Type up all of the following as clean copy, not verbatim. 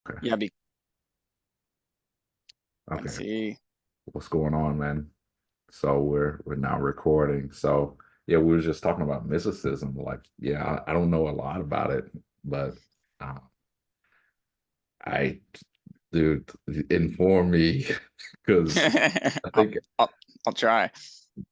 Okay. Yeah, let's Okay. see. What's going on, man? So we're now recording. So yeah, we were just talking about mysticism. Like, yeah, I don't know a lot about it, but uh, I, dude, inform me because I I'll, think I'll I'll try.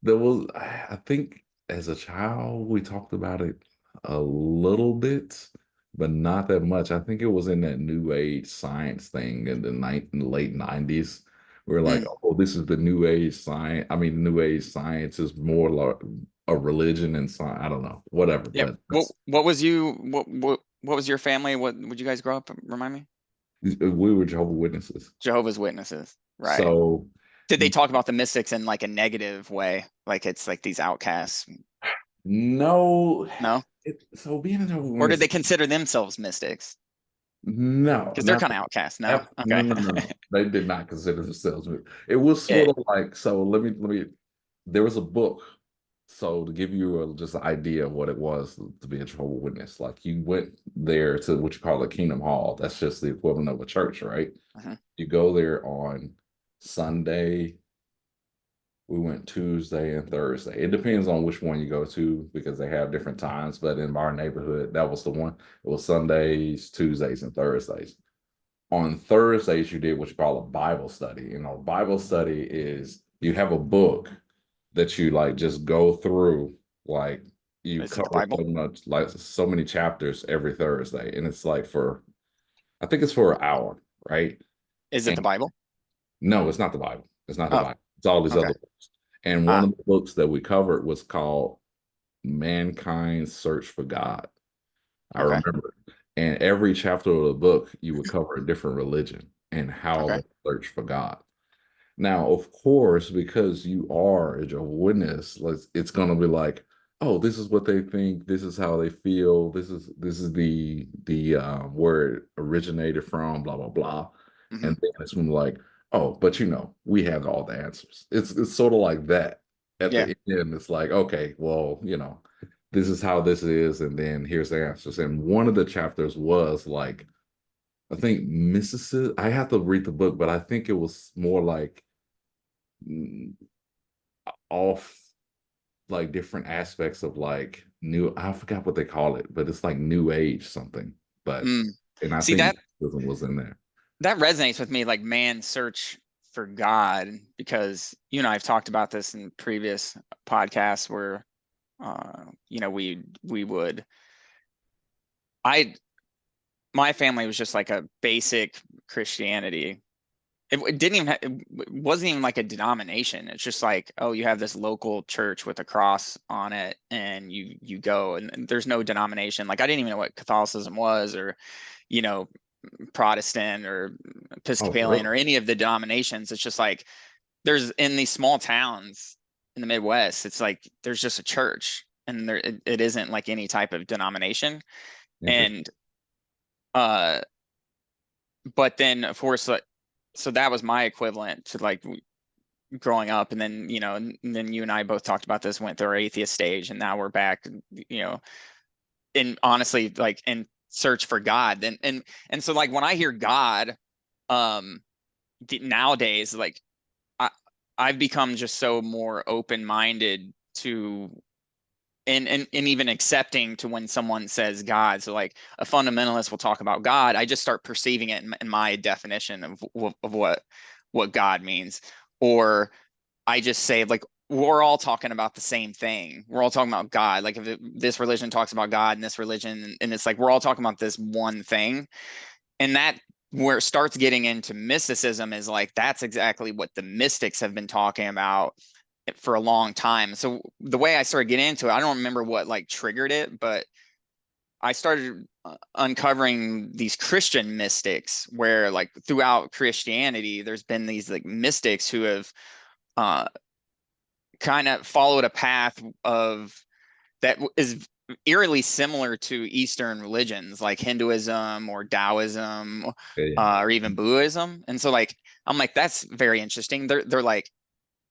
there was, I think as a child we talked about it a little bit, but not that much. I think it was in that new age science thing in in the late 90s. We're like, Mm, oh, this is the new age science. I mean, new age science is more like a religion and science. I don't know, whatever. yeah. But What that's what was you what was your family? What would you guys grow up? Remind me. we were Jehovah Witnesses. Jehovah's Witnesses, right? So Did they talk about the mystics in like a negative way? Like it's like these outcasts? no, No? so being a Jehovah Or did Witness, they consider themselves mystics? no, Because they're not kind of outcasts. No? no, Okay. no, no, no. They did not consider themselves. It was Yeah. sort of like, so let me. There was a book. So to give you just an idea of what it was to be a Jehovah Witness, like you went there to what you call a Kingdom Hall. That's just the equivalent of a church, right? Mhm. You go there on Sunday. We went Tuesday and Thursday. It depends on which one you go to because they have different times. But in our neighborhood, that was the one. It was Sundays, Tuesdays, and Thursdays. On Thursdays, you did what you call a Bible study. You know, Bible study is you have a book that you like just go through, like you Is it the cover Bible? so much, like so many chapters every Thursday. And it's like I think it's for an hour, right? Is it And the Bible? no, it's not the Bible. It's not the Oh, Bible. It's all these okay. other books. And one Ah, of the books that we covered was called Mankind's Search for God. I okay. remember. And every chapter of the book, you would cover a different religion and how Okay. they search for God. Now, of course, because you are a Jehovah's Witness, it's going to be like, oh, this is what they think. This is how they feel. This is the where it originated from. Blah blah blah. Hmm. And then it's when like, oh, but we have all the answers. It's sort of like that. At Yeah. the end, it's like, okay, well, this is how this is, and then here's the answers. And one of the chapters was like, I think Mississippi. I have to read the book, but I think it was more like mm, off like different aspects of like new I forgot what they call it, but it's like new age something. But Mm. and I See, think that Mysticism was in there. that resonates with me, like man's search for God, because you and I have talked about this in previous podcasts where we would I my family was just like a basic Christianity. It didn't even it wasn't even like a denomination. It's just like, oh, you have this local church with a cross on it, and you go, and there's no denomination. Like I didn't even know what Catholicism was, or you know, Protestant or Oh, Episcopalian really? or any of the denominations. It's just like there's in these small towns in the Midwest, it's like there's just a church, and it isn't like any type of denomination. Interesting. And uh but then of course, like, so that was my equivalent to like growing up. And then and then you and I both talked about this, went through our atheist stage, and now we're back, you know in honestly like in search for God. And so like when I hear God, um nowadays, like I I've become just so more open-minded to and even accepting to when someone says God. So like a fundamentalist will talk about God, I just start perceiving it in my definition of what God means. Or I just say like we're all talking about the same thing. We're all talking about God. Like if this religion talks about God and this religion, and it's like we're all talking about this one thing. And that where it starts getting into mysticism is like that's exactly what the mystics have been talking about for a long time. So the way I started getting into it, I don't remember what like triggered it, but I started uncovering these Christian mystics where like throughout Christianity, there's been these like mystics who have uh, kind of followed a path of that is eerily similar to Eastern religions like Hinduism or Taoism, Yeah. or even Buddhism. And so like I'm like that's very interesting. They're like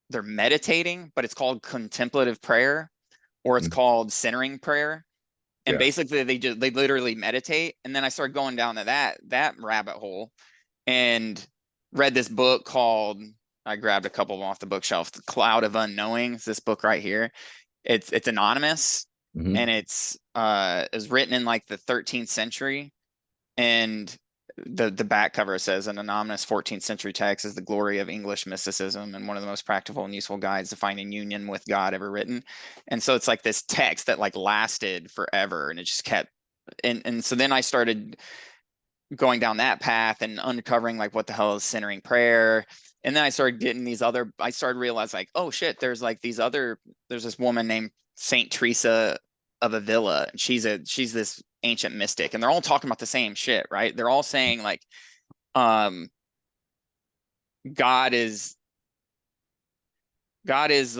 they're meditating, but it's called contemplative prayer or it's Mhm. called centering prayer. And Yeah. basically they literally meditate. And then I started going down to that rabbit hole and read this book called, I grabbed a couple of them off the bookshelf, The Cloud of Unknowing. It's this book right here. It's anonymous, and Hmm. it was written in like the 13th century. And the back cover says an anonymous 14th century text is the glory of English mysticism and one of the most practical and useful guides to finding union with God ever written. And so it's like this text that like lasted forever, and it just kept. And so then I started going down that path and uncovering like what the hell is centering prayer. And then I started getting I started realizing like, oh shit, there's this woman named Saint Teresa of Avila, and she's this ancient mystic, and they're all talking about the same shit, right? They're all saying like, um, God is God is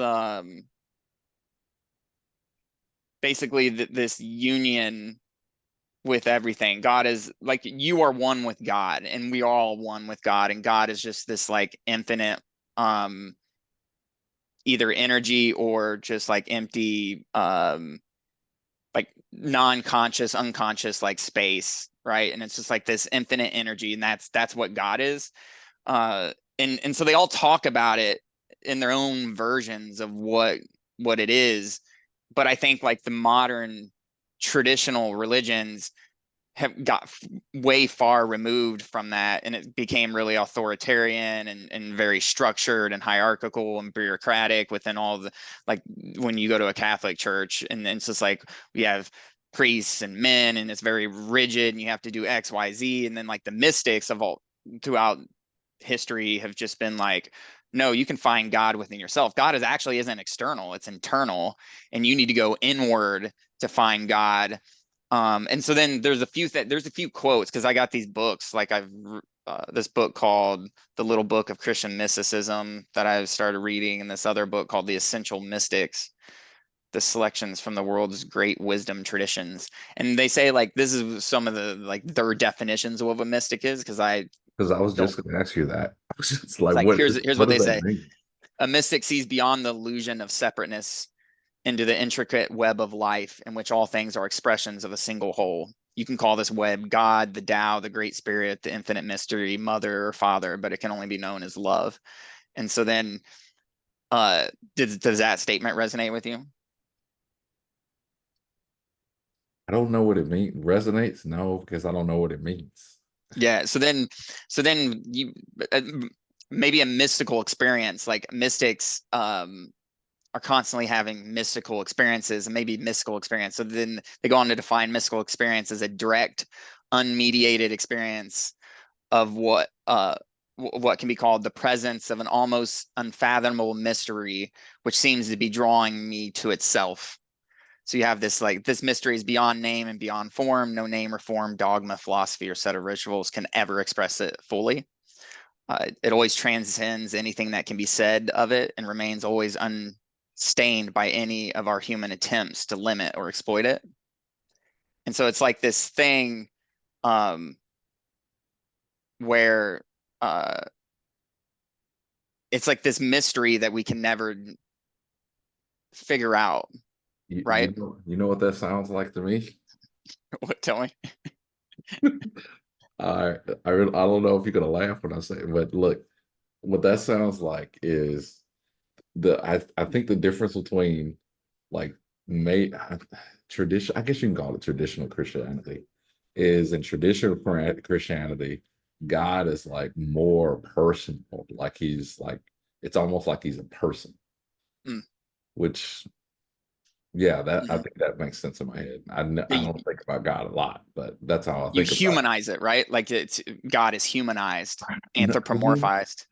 basically this union with everything. God is like, you are one with God, and we are all one with God, and God is just this like infinite, um either energy or just like empty, like non-conscious, unconscious like space, right? And it's just like this infinite energy, and that's what God is. And so they all talk about it in their own versions of what it is. But I think like the modern traditional religions have got way far removed from that, and it became really authoritarian and very structured and hierarchical and bureaucratic within all the, like when you go to a Catholic church, and it's just like we have priests and men, and it's very rigid, and you have to do XYZ. And then like the mystics of all throughout history have just been like, no, you can find God within yourself. God actually isn't external, it's internal, and you need to go inward to find God. And so then there's a few quotes, because I got these books, like I've this book called The Little Book of Christian Mysticism that I started reading, and this other book called The Essential Mystics, the selections from the world's great wisdom traditions. And they say like this is some of the like their definitions of what a mystic is, because I Because I was don't. just going to ask you that. I was just It's like, like here's what what does they that say. mean? A mystic sees beyond the illusion of separateness into the intricate web of life in which all things are expressions of a single whole. You can call this web God, the Tao, the Great Spirit, the infinite mystery, mother or father, but it can only be known as love. And so then, uh, does that statement resonate with you? I don't know what it means. Resonates? No, because I don't know what it means. Yeah. So then you, uh, maybe a mystical experience, like mystics, are constantly having mystical experiences, and maybe mystical experience. So then they go on to define mystical experience as a direct, unmediated experience of what can be called the presence of an almost unfathomable mystery, which seems to be drawing me to itself. So you have this like this mystery is beyond name and beyond form. No name or form, dogma, philosophy, or set of rituals can ever express it fully. It always transcends anything that can be said of it, and remains always unstained by any of our human attempts to limit or exploit it. And so it's like this thing, um, where uh, it's like this mystery that we can never figure out, right? You know what that sounds like to me? What, tell me. I don't know if you're gonna laugh when I say it, but look, what that sounds like is I think the difference between like may tradition, I guess you can call it traditional Christianity, is in traditional Christianity, God is like more personal, like he's like it's almost like he's a person, Mm. which yeah, that I Mhm. think that makes sense in my head. I You, don't think about God a lot, but that's how I you think about humanize it, right? Like it's God is humanized, it. anthropomorphized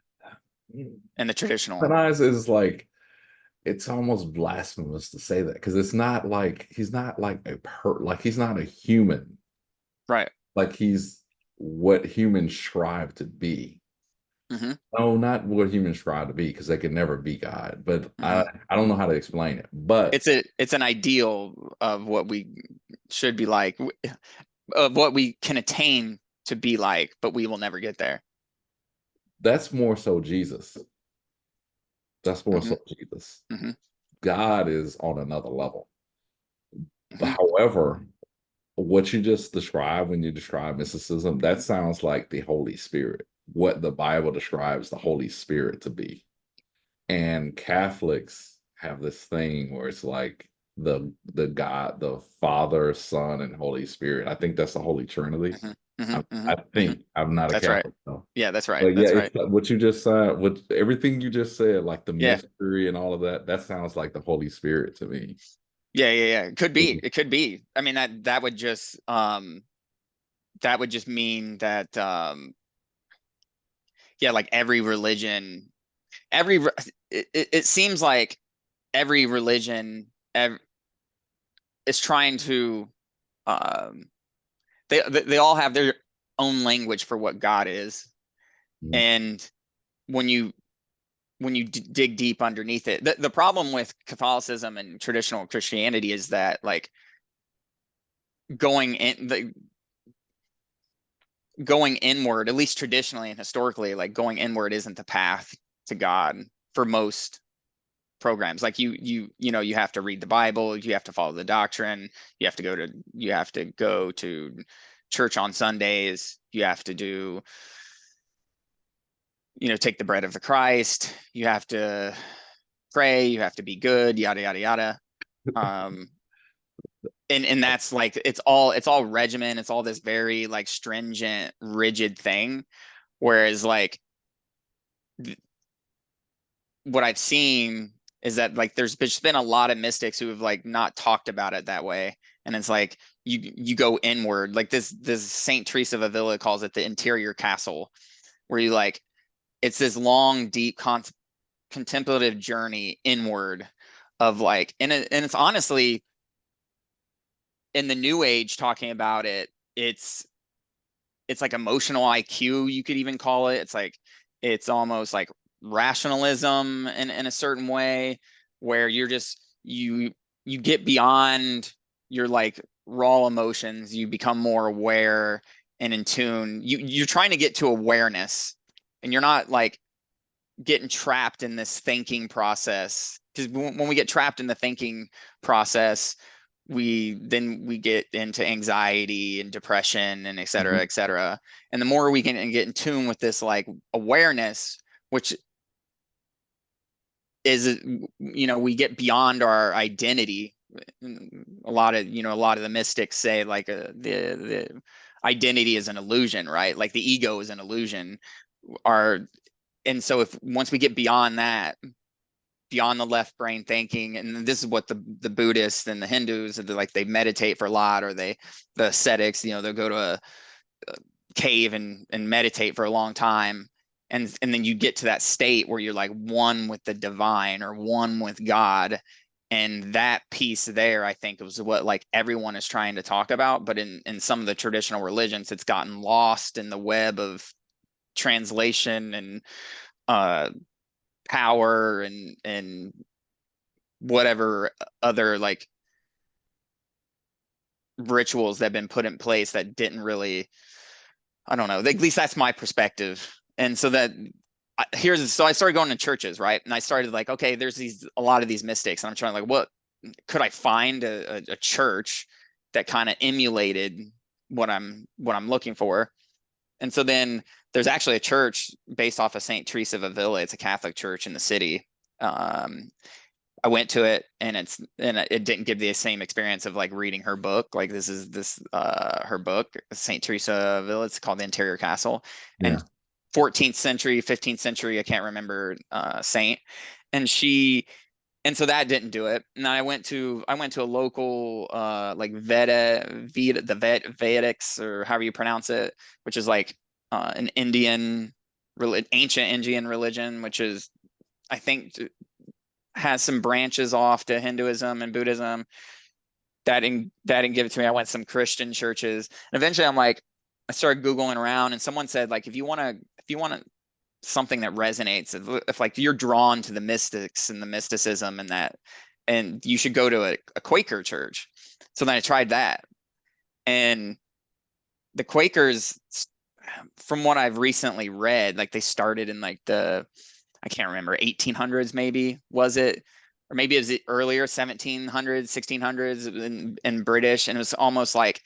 No, in the traditional, Panayas is like it's almost blasphemous to say that because it's not like he's not like like he's not a human, right? like he's what humans strive to be. Hmm. No, not what humans strive to be because they can never be God. But Hmm. I don't know how to explain it. But It's an ideal of what we should be like, of what we can attain to be like, but we will never get there. that's more so Jesus. That's more Hmm. so Jesus. Hmm. God is on another level. Hmm. However, what you just described when you describe mysticism, that sounds like the Holy Spirit, what the Bible describes the Holy Spirit to be. And Catholics have this thing where it's like the God, the Father, Son, and Holy Spirit. I think that's the Holy Trinity. Hmm. Hmm. Hmm. I Hmm. think I'm not a That's right. Catholic though. Yeah, that's right. But yeah, That's right. it's like what you just said, what everything you just said, like the Yeah. mystery and all of that, that sounds like the Holy Spirit to me. Yeah, yeah, yeah. It could be. Mhm. It could be. I mean, that would just mean that yeah, like every religion, every re- it seems like every religion is trying to um they all have their own language for what God is. Mhm. And when you dig deep underneath it, the problem with Catholicism and traditional Christianity is that like going in the going inward, at least traditionally and historically, like going inward isn't the path to God for most programs. Like you have to read the Bible, you have to follow the doctrine, you have to go to church on Sundays, you have to do, take the bread of the Christ, you have to pray, you have to be good, yada yada yada. Um, and that's like it's all regimen, it's all this very like stringent, rigid thing. Whereas like what I've seen is that like there's just been a lot of mystics who have like not talked about it that way. And it's like you go inward. Like this Saint Teresa of Avila calls it the interior castle, where you like it's this long, deep contemplative journey inward of like and it's honestly in the new age talking about it, it's like emotional IQ, you could even call it. It's like it's almost like rationalism in a certain way, where you're just you get beyond your like raw emotions, you become more aware and in tune. You're trying to get to awareness, and you're not like getting trapped in this thinking process. Because when we get trapped in the thinking process, we get into anxiety and depression and et cetera, Mhm. et cetera. And the more we can get in tune with this like awareness, which is, we get beyond our identity. A lot of the mystics say like the identity is an illusion, right? Like the ego is an illusion. Our And so if once we get beyond that, beyond the left brain thinking, and this is what the Buddhists and the Hindus, like they meditate for a lot, or the ascetics, they'll go to a cave and meditate for a long time, and then you get to that state where you're like one with the divine or one with God. And that piece there, I think, was what like everyone is trying to talk about. But in some of the traditional religions, it's gotten lost in the web of translation and uh power and whatever other like rituals that have been put in place that didn't really, I don't know, at least that's my perspective. And so that so I started going to churches, right? And I started like, okay, there's a lot of these mystics, and I'm trying like, what could I find a church that kind of emulated what I'm looking for? And so then there's actually a church based off of St. Teresa of Avila. It's a Catholic church in the city. um I went to it, and it didn't give the same experience of like reading her book. Like this her book, Saint Teresa of Avila. It's called The Interior Castle, and Yeah. 14th century, 15th century, I can't remember, saint. And so that didn't do it. And I went to a local like Vedics, or however you pronounce it, which is like an ancient Indian religion, which is, I think, has some branches off to Hinduism and Buddhism. That didn't give it to me. I went to some Christian churches, and eventually I started Googling around, and someone said like if you want something that resonates, if like you're drawn to the mystics and the mysticism and that, and you should go to a Quaker church. So then I tried that, and the Quakers, from what I've recently read, like they started in like I can't remember, 1800s maybe, was it? Or maybe it was earlier, 1700s, 1600s in British. And it was almost like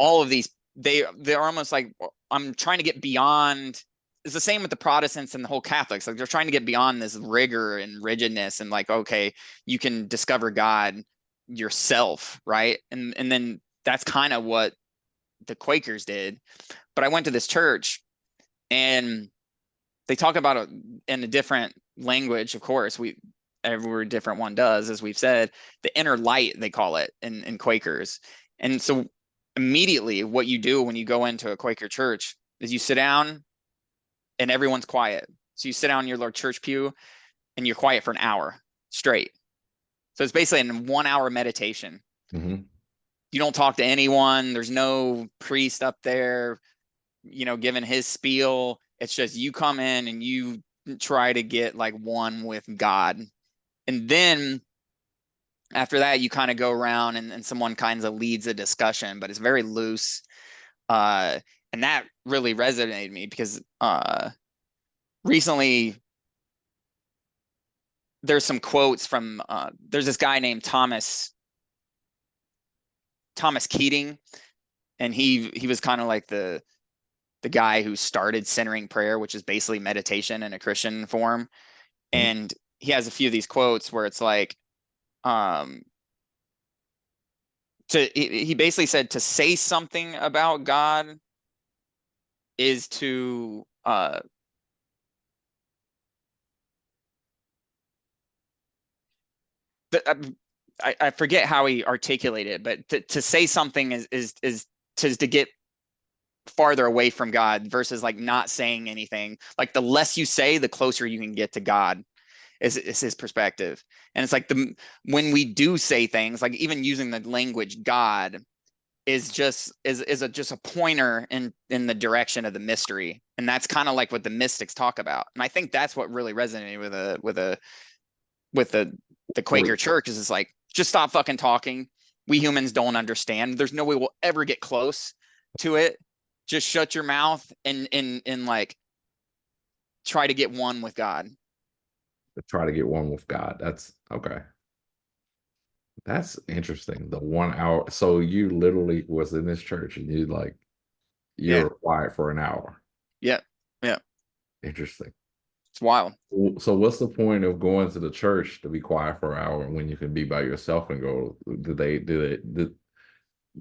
all of these, they're almost like, I'm trying to get beyond. It's the same with the Protestants and the whole Catholics. Like they're trying to get beyond this rigor and rigidness and like, okay, you can discover God yourself, right? And then that's kind of what the Quakers did. But I went to this church and they talk about it in a different language, of course. Every different one does, as we've said, the inner light, they call it in Quakers. And so immediately what you do when you go into a Quaker church is you sit down and everyone's quiet. So you sit down in your little church pew and you're quiet for an hour straight. So it's basically a 1 hour meditation. Mm-hmm. You don't talk to anyone. There's no priest up there, giving his spiel. It's just you come in and you try to get like one with God. And then after that, you kind of go around and someone kind of leads a discussion, but it's very loose. And that really resonated with me because recently there's some quotes from there's this guy named Thomas Keating, and he was kind of like the guy who started centering prayer, which is basically meditation in a Christian form. Mm-hmm. And he has a few of these quotes where it's like, he basically said to say something about God is to I forget how he articulated it, but to say something is to get farther away from God versus like not saying anything. Like the less you say, the closer you can get to God. Is his perspective. And it's like when we do say things, like even using the language God is just a pointer in the direction of the mystery. And that's kind of like what the mystics talk about. And I think that's what really resonated with the Quaker church is it's like, just stop fucking talking. We humans don't understand. There's no way we'll ever get close to it. Just shut your mouth and like try to get one with God. Try to get one with God. That's okay. That's interesting. The 1 hour. So you literally was in this church and you Yeah. were quiet for an hour. Yeah. Yeah. Interesting. It's wild. So what's the point of going to the church to be quiet for an hour when you can be by yourself and go?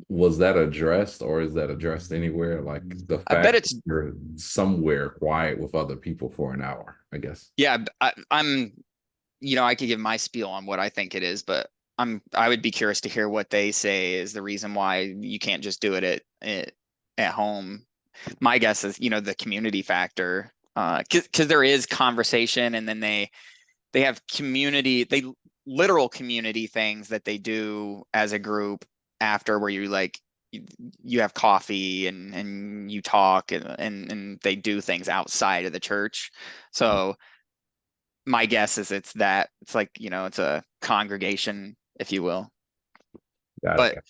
Was that addressed or is that addressed anywhere? Like the I bet fact that it's you're somewhere quiet with other people for an hour, I guess. yeah. I'm I could give my spiel on what I think it is, but I would be curious to hear what they say is the reason why you can't just do it at home. My guess is the community factor, because there is conversation, and then they have literal community things that they do as a group after where you have coffee and you talk and they do things outside of the church. So my guess is it's like, it's a congregation, if you will. Got But it.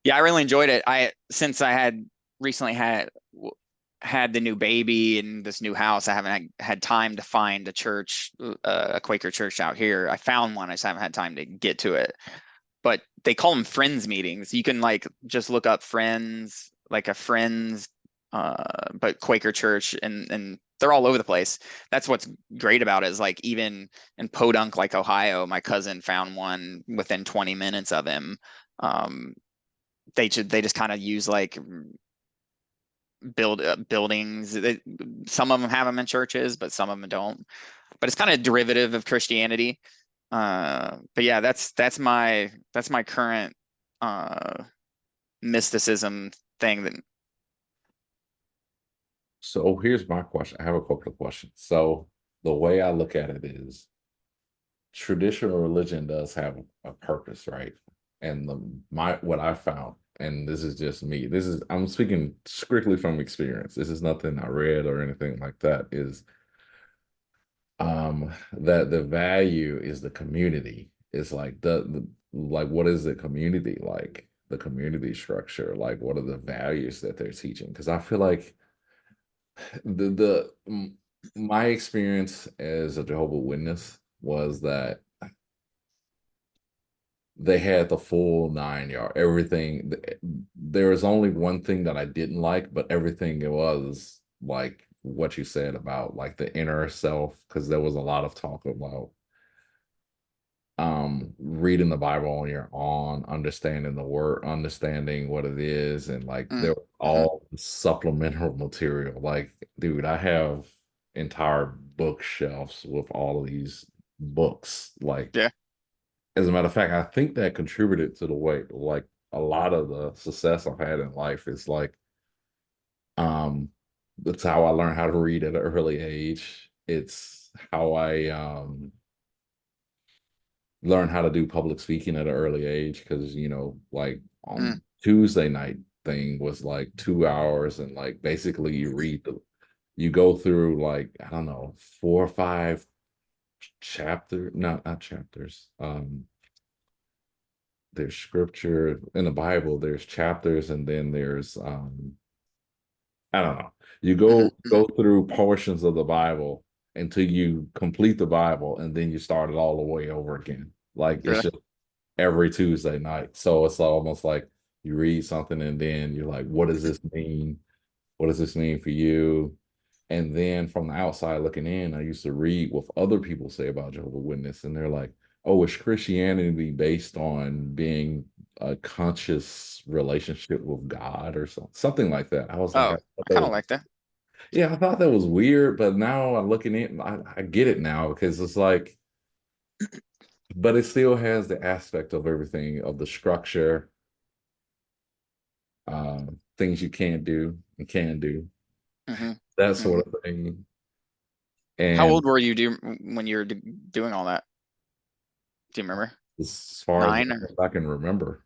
yeah, I really enjoyed it. Since I had recently had the new baby and this new house, I haven't had time to find a church, a Quaker church out here. I found one, I just haven't had time to get to it. But they call them friends meetings. You can like just look up friends, like a friends, but Quaker church, and they're all over the place. That's what's great about it is like even in Podunk, like Ohio, my cousin found one within 20 minutes of him. They just kind of use like buildings. Some of them have them in churches, but some of them don't. But it's kind of derivative of Christianity. But yeah, that's my current mysticism thing. That So here's my question. I have a couple of questions. So the way I look at it is traditional religion does have a purpose, right? And what I found, and this is just me, I'm speaking strictly from experience. This is nothing I read or anything like that, is that the value is the community. It's like like what is the community like? The community structure, like what are the values that they're teaching? Because I feel like my experience as a Jehovah Witness was that they had the full 9 yard, everything. There was only one thing that I didn't like, but everything it was like what you said about like the inner self, because there was a lot of talk about reading the Bible on your own, understanding the word, understanding what it is, and like Mm, there was hmm. all supplemental material. Like, dude, I have entire bookshelves with all of these books. Like, Yeah. as a matter of fact, I think that contributed to the way, like, a lot of the success I've had in life is like, um, that's how I learned how to read at an early age. It's how I learned how to do public speaking at an early age because, like Mm, on Tuesday night thing was like 2 hours, and like basically you go through like, I don't know, 4 or 5 chapter, not chapters. There's scripture in the Bible, there's chapters, and then there's I don't know. You hmm, go hmm. through portions of the Bible until you complete the Bible, and then you start it all the way over again. Like it's Really? just every Tuesday night. So it's almost like you read something and then you're like, what does this mean? What does this mean for you? And then from the outside looking in, I used to read what other people say about Jehovah Witness, and they're like, "Oh, is Christianity based on being a conscious relationship with God or something like that?" I was like, Oh, I thought I that kind of was, like that. yeah, I thought that was weird, but now I'm looking in, I get it now because it's like, but it still has the aspect of everything of the structure, things you can't do and can do, Hmm. that Hmm. sort of thing. How And old were you when you were doing all that? Do you remember? as far as 9 or I can remember,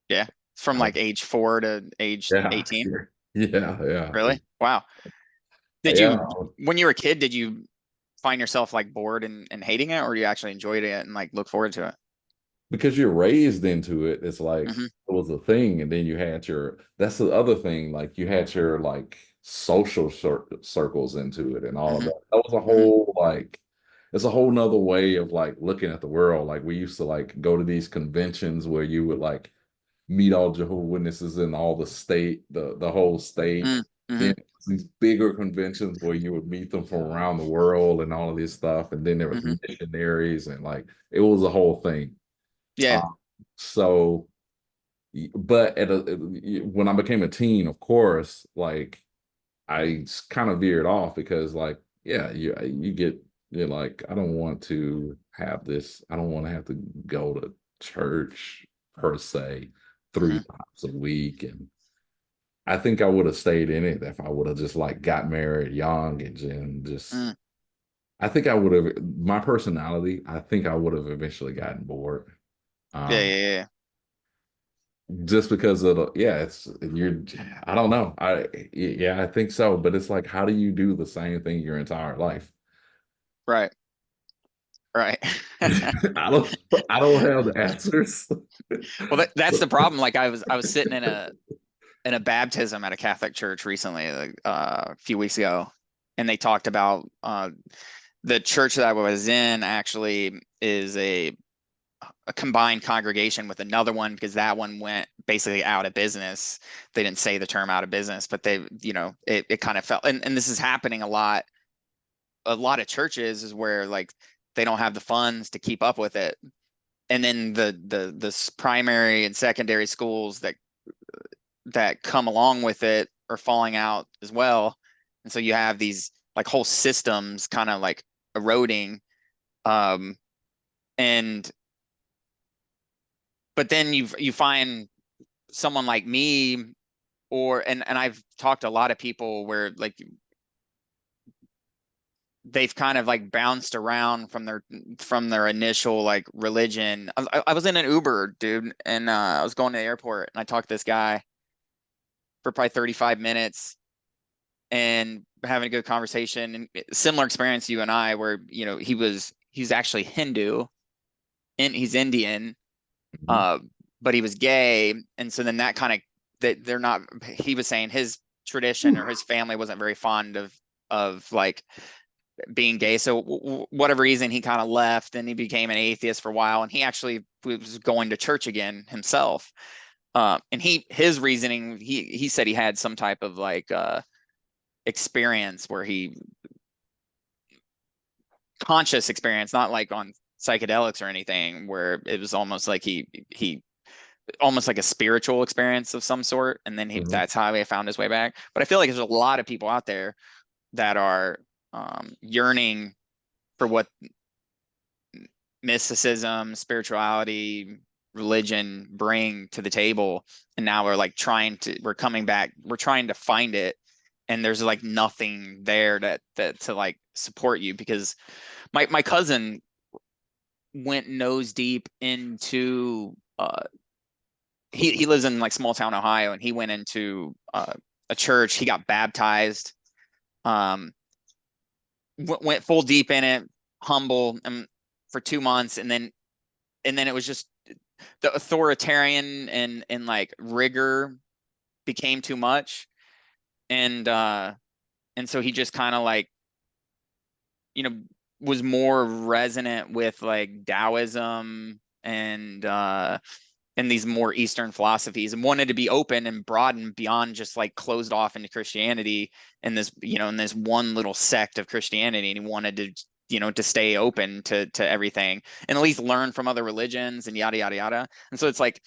yeah, from I, like age 4 to age yeah, 18. yeah, Really? Wow. Did yeah. you, when you were a kid, did you find yourself like bored and hating it, or you actually enjoyed it and like look forward to it? Because you're raised into it, it's like Hmm. it was a thing, and then you had your. That's the other thing. Like you had your like social circles into it, and all of Hmm. that. That was a Hmm. whole like. It's a whole nother way of like looking at the world. Like we used to like go to these conventions where you would like meet all Jehovah Witnesses in all the state, the whole state. Hmm. Then these bigger conventions where you would meet them from around the world and all of this stuff. And then there was Hmm. missionaries and like it was a whole thing. Yeah. Um, so, but when I became a teen, of course, like I kind of veered off because, like, yeah, you get you're like, I don't want to have this. I don't want to have to go to church per se three Hmm. times a week, and I think I would have stayed in it if I would have just like got married young and just. Mm. I think I would have my personality. I think I would have eventually gotten bored. Yeah, Um, yeah, yeah. just because of the yeah it's you're I don't know I think so, but it's like how do you do the same thing your entire life? Right. Right. I don't have the answers. Well, that's the problem. Like I was sitting in a baptism at a Catholic church recently, like, a few weeks ago, and they talked about the church that I was in actually is a combined congregation with another one because that one went basically out of business. They didn't say the term out of business, but it kind of felt, and this is happening a lot. A lot of churches is where like they don't have the funds to keep up with it. And then the primary and secondary schools that come along with it are falling out as well. And so you have these like whole systems kind of like eroding. Um, and but then you find someone like me and I've talked to a lot of people where like they've kind of like bounced around from their initial like religion. I was in an Uber, dude, and I was going to the airport and I talked to this guy for probably 35 minutes and having a good conversation and similar experience to you and I where he's actually Hindu and he's Indian, Mhm. uh but he was gay, and so then that kind of that they're not he was saying his tradition or his family wasn't very fond of like being gay. So whatever reason, he kind of left and he became an atheist for a while, and he actually was going to church again himself. And his reasoning, he said he had some type of like experience where he conscious experience, not like on psychedelics or anything, where it was almost like he almost like a spiritual experience of some sort, and then Mhm. that's how he found his way back. But I feel like there's a lot of people out there that are yearning for what mysticism, spirituality, religion bring to the table, and now we're coming back, we're trying to find it, and there's like nothing there that to like support you, because my cousin went nose deep into he lives in like small town Ohio, and he went into a church. He got baptized, um, went full deep in it, humble, and for 2 months, and then it was just the authoritarian and like rigor became too much, and so he just kind of like, you know, was more resonant with like Taoism and these more Eastern philosophies, and wanted to be open and broaden beyond just like closed off into Christianity and this, in this one little sect of Christianity. And he wanted to, to stay open to everything and at least learn from other religions and yada, yada, yada. And so it's like,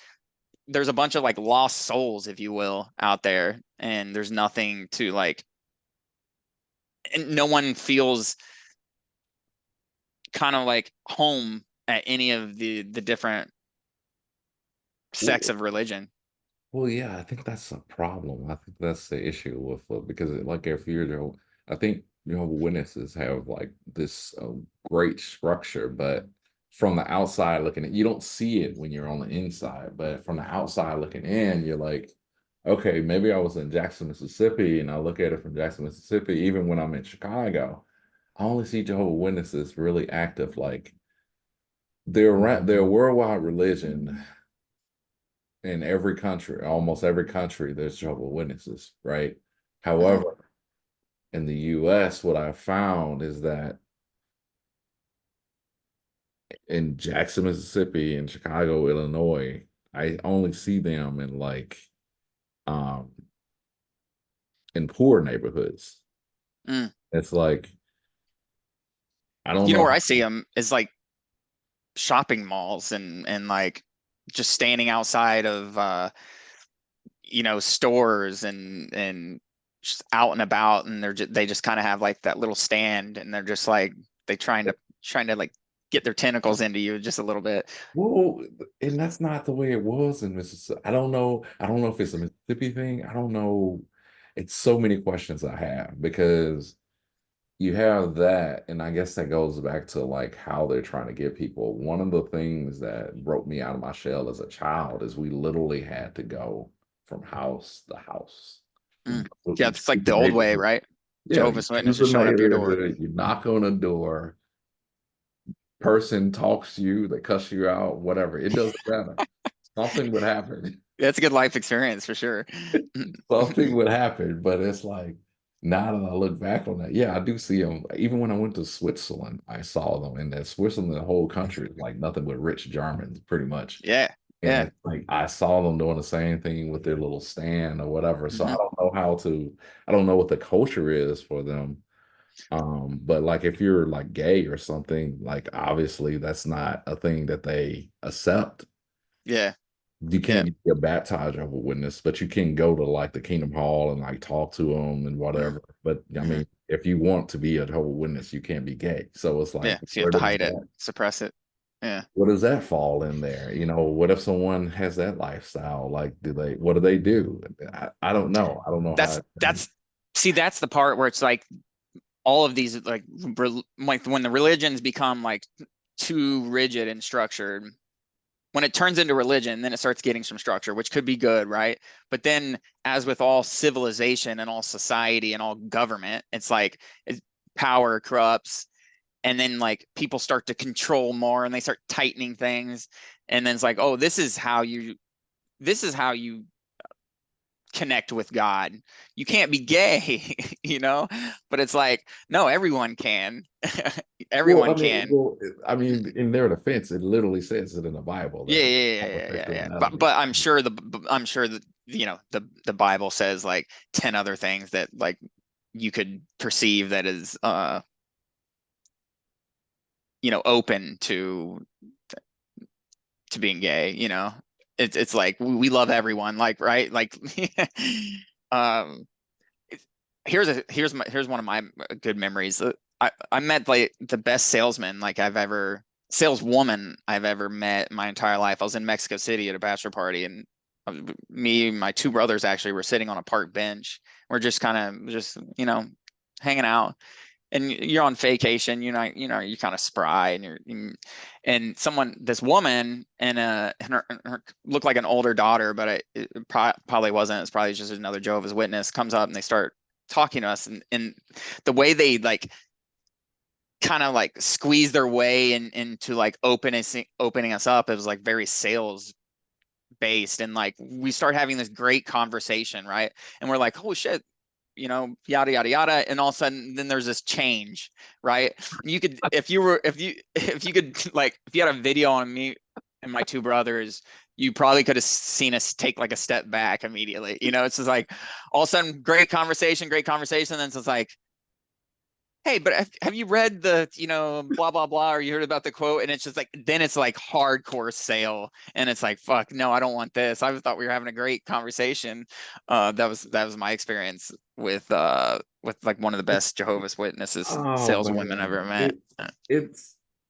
there's a bunch of like lost souls, if you will, out there. And there's nothing to like, and no one feels kind of like home at any of the different sects Well, of religion. well, yeah, I think that's a problem. I think that's the issue with because like if you're I think Witnesses have like this great structure, but from the outside looking in, you don't see it when you're on the inside. But from the outside looking in, you're like, okay, maybe I was in Jackson, Mississippi, and I look at it from Jackson, Mississippi. Even when I'm in Chicago, I only see Jehovah Witnesses really active. Like they're a worldwide religion in every country, almost every country, there's Jehovah Witnesses, right? Mm-hmm. However, in the US, what I found is that in Jackson, Mississippi, and Chicago, Illinois, I only see them in like um in poor neighborhoods. Mm. It's like I don't You know know where I see how. them is like shopping malls and like just standing outside of stores and just out and about, and they just kind of have like that little stand, and they're just like they trying to like get their tentacles into you just a little bit. Well, and that's not the way it was in Mississippi. I don't know. I don't know if it's a Mississippi thing. I don't know. It's so many questions I have because you have that, and I guess that goes back to like how they're trying to get people. One of the things that broke me out of my shell as a child is we literally had to go from house to house. You Mm. go Yeah, to it's like the the old way, neighborhood. right? Yeah, you Jehovah's choose Witnesses the showing up your door. neighborhood, you knock on a door, person talks to you, they cuss you out, whatever. It doesn't matter. Something would happen. That's a good life experience for sure. Something would happen, but it's like now that I look back on that, yeah, I do see them. Even when I went to Switzerland, I saw them, and that Switzerland, the whole country is like nothing but rich Germans, pretty much. Yeah, And yeah. it's like I saw them doing the same thing with their little stand or whatever. So Hmm. I don't know what the culture is for them. But like if you're like gay or something, like obviously that's not a thing that they accept. Yeah, You yeah. can't get baptized as a witness, but you can go to like the Kingdom Hall and like talk to them and Hmm. whatever. But I Hmm. mean, if you want to be a Jehovah Witness, you can't be gay. So it's like, Yeah, so you have to hide it, suppress it. Yeah. where does that fall in there? What if someone has that lifestyle? Like, what do they do? I don't know. I don't know how. That's see, that's the part where it's like all of these like when the religions become like too rigid and structured, when it turns into religion, then it starts getting some structure, which could be good, right? But then, as with all civilization and all society and all government, it's like power corrupts, and then like people start to control more, and they start tightening things, and then it's like, oh, this is how you connect with God. You can't be gay, you know? But it's like, no, everyone can. Well, Everyone can. I mean, in their defense, it literally says it in the Bible Yeah, that yeah, yeah, yeah, yeah, yeah. homosexuality. But I'm sure that, you know, the Bible says like 10 other things that like you could perceive that is you know, open to being gay, you know. It's like we love everyone, like, right? Like um here's one of my good memories. I met like the best salesman like saleswoman I've ever met in my entire life. I was in Mexico City at a bachelor party, and me and my two brothers actually were sitting on a park bench. We're just kind of just, you know, hanging out, and you're on vacation, you're kind of spry, and and this woman and her looked like an older daughter, but it probably wasn't. It's probably just another Jehovah's Witness, comes up and they start talking to us, and the way they like kind of like squeeze their way into like opening us up, it was like very sales based, and like we start having this great conversation, right? And we're like, oh shit, you know, yada yada yada, and all of a sudden then there's this change, right? You could, if you could, like, if you had a video on me and my two brothers, you probably could have seen us take like a step back immediately. You know, it's just like all of a sudden great conversation, and then it's just like, hey, but have you read the, you know, blah blah blah, or you heard about the quote? And it's just like, then it's like hardcore sale, and it's like, fuck no, I don't want this. I thought we were having a great conversation. That was my experience with like one of the best Jehovah's Witnesses Oh saleswomen I've man, ever met.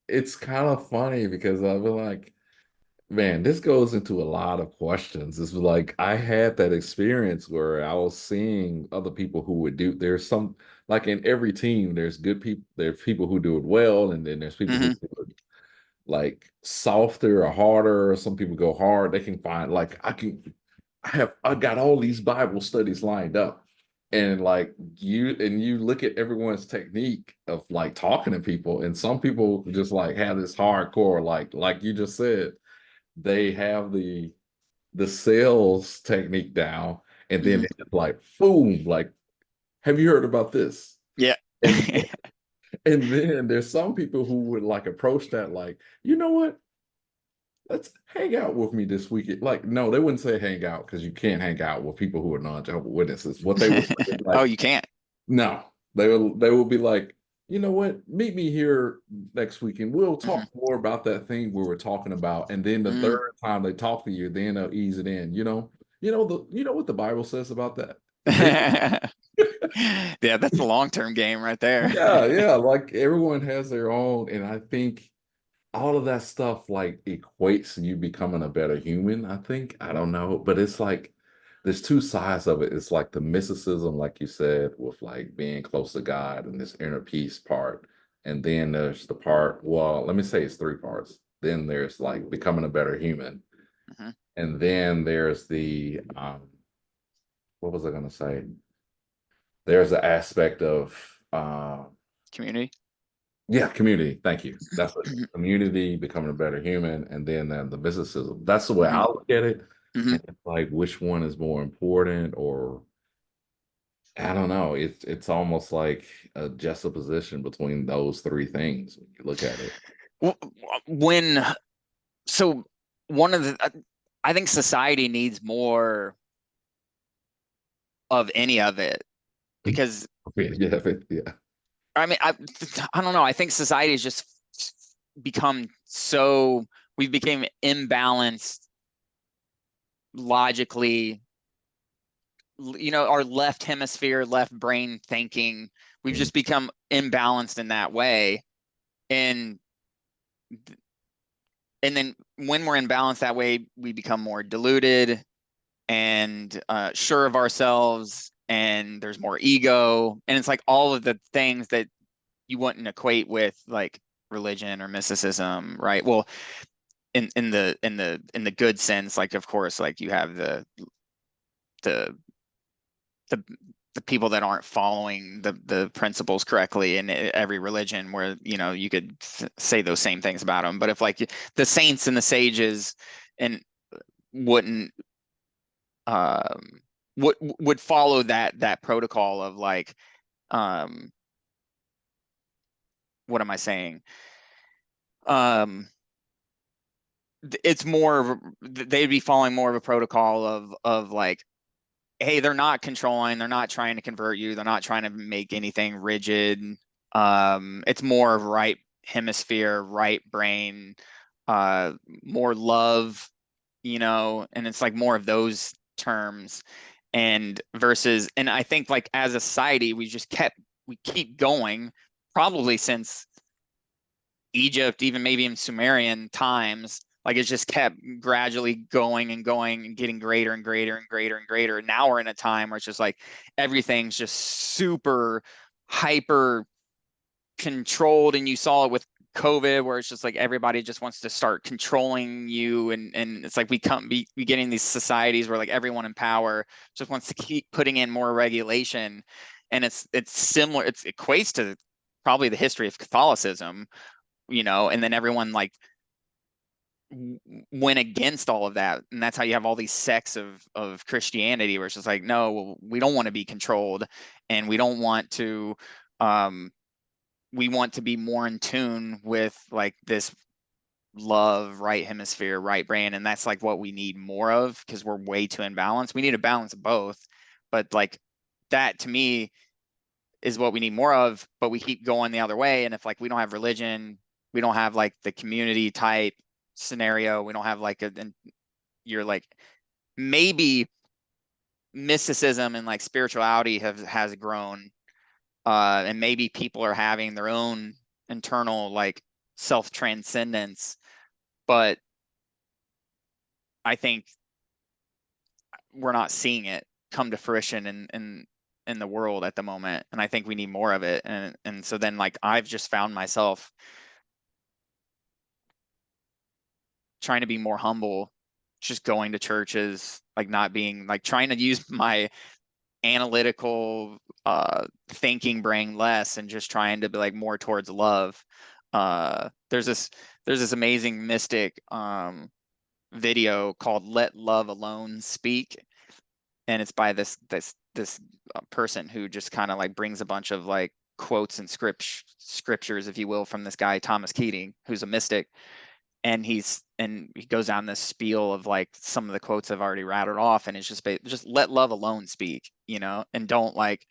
it's kind of funny because I've been like, man, this goes into a lot of questions. It's like I had that experience where I was seeing other people who would do. There's some, like, in every team, there's good people. There's people who do it well, and then there's people who Hmm. do it like softer or harder. Or some people go hard. They can find, like, I got all these Bible studies lined up. And like you look at everyone's technique of like talking to people, and some people just like have this hardcore, like you just said, they have the sales technique down, and then Hmm. it's like boom, like, have you heard about this? Yeah. And and then there's some people who would like approach that like, you know what? Let's hang out with me this weekend. Like, no, they wouldn't say hang out because you can't hang out with people who are non-Jehovah's Witnesses. What they would say is Oh, like, you can't. no, they will be like, you know what? Meet me here next week and we'll Hmm. talk more about that thing we were talking about. And then the Mm. third time they talk to you, then they'll ease it in. You know what the Bible says about that? And they Yeah, that's the long-term game right there. yeah, yeah, like everyone has their own, and I think all of that stuff like equates to you becoming a better human. I think, I don't know, but it's like there's two sides of it. It's like the mysticism, like you said, with like being close to God and this inner peace part. And then there's the part, well, let me say it's three parts. Then there's like becoming a better human. Mhm. And then there's the what was I gonna say? There's the aspect of Community. yeah, community. Thank you. That's what Mhm. community, becoming a better human, and then the mysticism. That's the way I Mhm. look at it. Mhm. And it's like, which one is more important, or I don't know. It's almost like a juxtaposition between those three things when you look at it. When so one of the I think society needs more of any of it, because Yeah, yeah, yeah. I mean I don't know, I think society has just become so, we've become imbalanced logically, you know, our left hemisphere, left brain thinking, we've Mm. just become imbalanced in that way. And then when we're imbalanced that way, we become more deluded and sure of ourselves, and there's more ego, and it's like all of the things that you wouldn't equate with like religion or mysticism, right? Well, in the good sense, like of course, like you have the the the people that aren't following the principles correctly in every religion, where, you know, you could say those same things about them. But if like the saints and the sages and wouldn't um would follow that protocol of like, what am I saying? It's more of they'd be following more of a protocol of like, hey, they're not controlling, they're not trying to convert you, they're not trying to make anything rigid. It's more of right hemisphere, right brain, more love, and it's like more of those terms. And versus, and I think like as a society, we keep going probably since Egypt, even maybe in Sumerian times, like it's just kept gradually going and going and getting greater and greater and greater and greater. Now we're in a time where it's just like everything's just super hyper controlled. And you saw it with COVID, where it's just like everybody just wants to start controlling you. And it's like we get in these societies where like everyone in power just wants to keep putting in more regulation. And it's similar, it equates to probably the history of Catholicism, and then everyone like went against all of that, and that's how you have all these sects of Christianity, where it's just like, no, we don't want to be controlled, and we don't want to, we want to be more in tune with like this love, right hemisphere, right brain, and that's like what we need more of, because we're way too imbalanced. We need a balance of both, but like that to me is what we need more of, but we keep going the other way. And if like we don't have religion, we don't have like the community type scenario, we don't have like and you're like, maybe mysticism and like spirituality has grown, and maybe people are having their own internal like self transcendence, but I think we're not seeing it come to fruition in the world at the moment, and I think we need more of it. And so then like I've just found myself trying to be more humble, just going to churches, like not being like trying to use my analytical thinking brain less, and just trying to be like more towards love. There's this amazing mystic video called "Let Love Alone Speak," and it's by this person who just kind of like brings a bunch of like quotes and scriptures, if you will, from this guy Thomas Keating, who's a mystic. And he goes down this spiel of like some of the quotes I've already rattled off, and it's just let love alone speak, and don't like,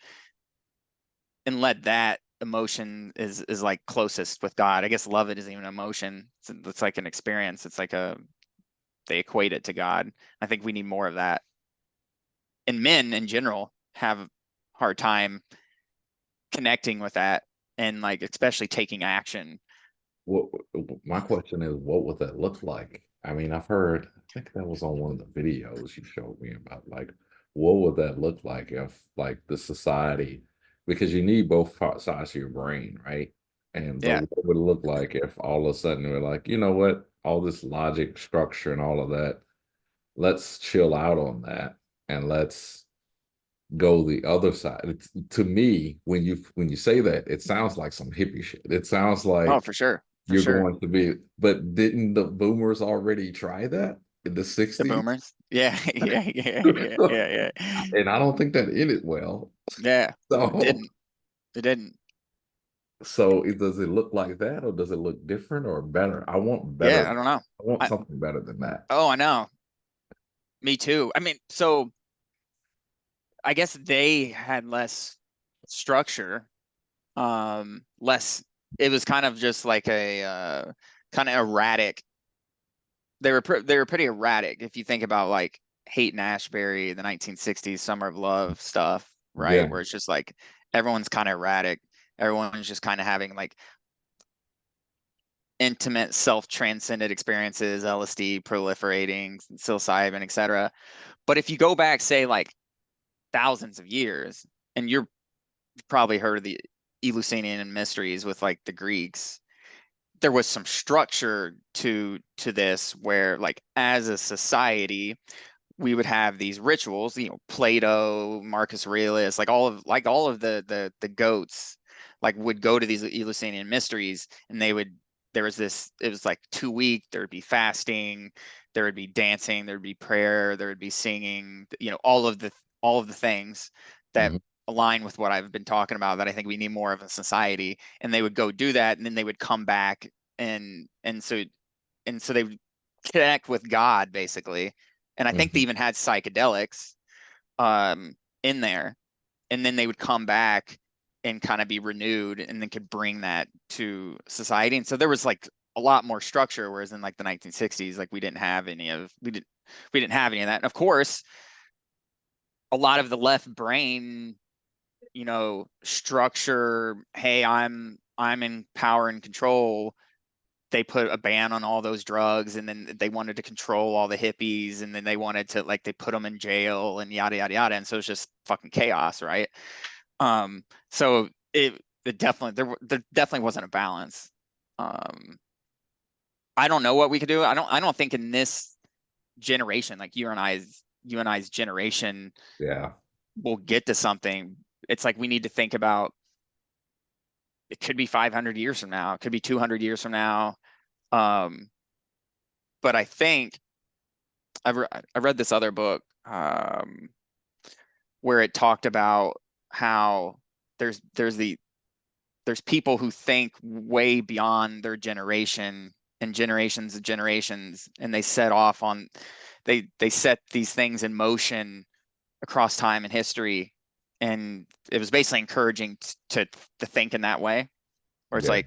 and let that emotion is like closest with God. I guess love, it isn't even an emotion. It's like an experience. It's like they equate it to God. I think we need more of that. And men in general have a hard time connecting with that, and like especially taking action. What my question is, what would that look like? I mean, I've heard, I think that was on one of the videos you showed me about like, what would that look like if like the society, because you need both sides of your brain, right? And but Yeah. what would it look like if all of a sudden we're like, you know what, all this logic, structure, and all of that, let's chill out on that and let's go the other side. To me, when you say that, it sounds like some hippie shit. It sounds Oh, like for sure. For you're sure. going to be, but didn't the boomers already try that in the The 60s? boomers. Yeah. Yeah. Yeah. Yeah. Yeah. Yeah. And I don't think that ended well. Yeah. It So, didn't. It didn't. does it look like that or does it look different or better? I want better. Yeah. I don't know. I want I, something better than that. oh, I know. Me too. I mean, so I guess they had less structure, less, it was kind of just like a kind of erratic. They were pretty erratic if you think about like Haight and Ashbury, the 1960s Summer of Love stuff, right? Yeah. Where it's just like everyone's kind of erratic. Everyone's just kind of having like intimate self-transcended experiences, LSD proliferating, psilocybin, etc. But if you go back, say like thousands of years, and you've probably heard of the Eleusinian mysteries with like the Greeks, there was some structure to this, where like as a society we would have these rituals, Plato, Marcus Aurelius, like all of the goats like would go to these Eleusinian mysteries, and there was this, it was like 2 week, there would be fasting, there would be dancing, there would be prayer, there would be singing, all of the things that Mhm. align with what I've been talking about that I think we need more of in society. And they would go do that, and then they would come back, and so they would connect with God basically. And I think they Mhm. even had psychedelics in there, and then they would come back and kind of be renewed, and then could bring that to society. And so there was like a lot more structure, whereas in like the 1960s, like we didn't have any of that. And of course, a lot of the left brain, structure, hey, I'm in power and control. They put a ban on all those drugs, and then they wanted to control all the hippies, and then they wanted to, like, they put them in jail and yada yada yada. And so it's just fucking chaos, right? So it definitely, there definitely wasn't a balance. um I don't know what we could do. I don't think in this generation, like you and I's generation, Yeah. will get to something. It's like we need to think about, it could be 500 years from now, it could be 200 years from now. um but I think I read this other book, where it talked about how there's there's the there's people who think way beyond their generation and generations of generations, and they set these things in motion across time and history. And it was basically encouraging to think in that way, where it's Yeah.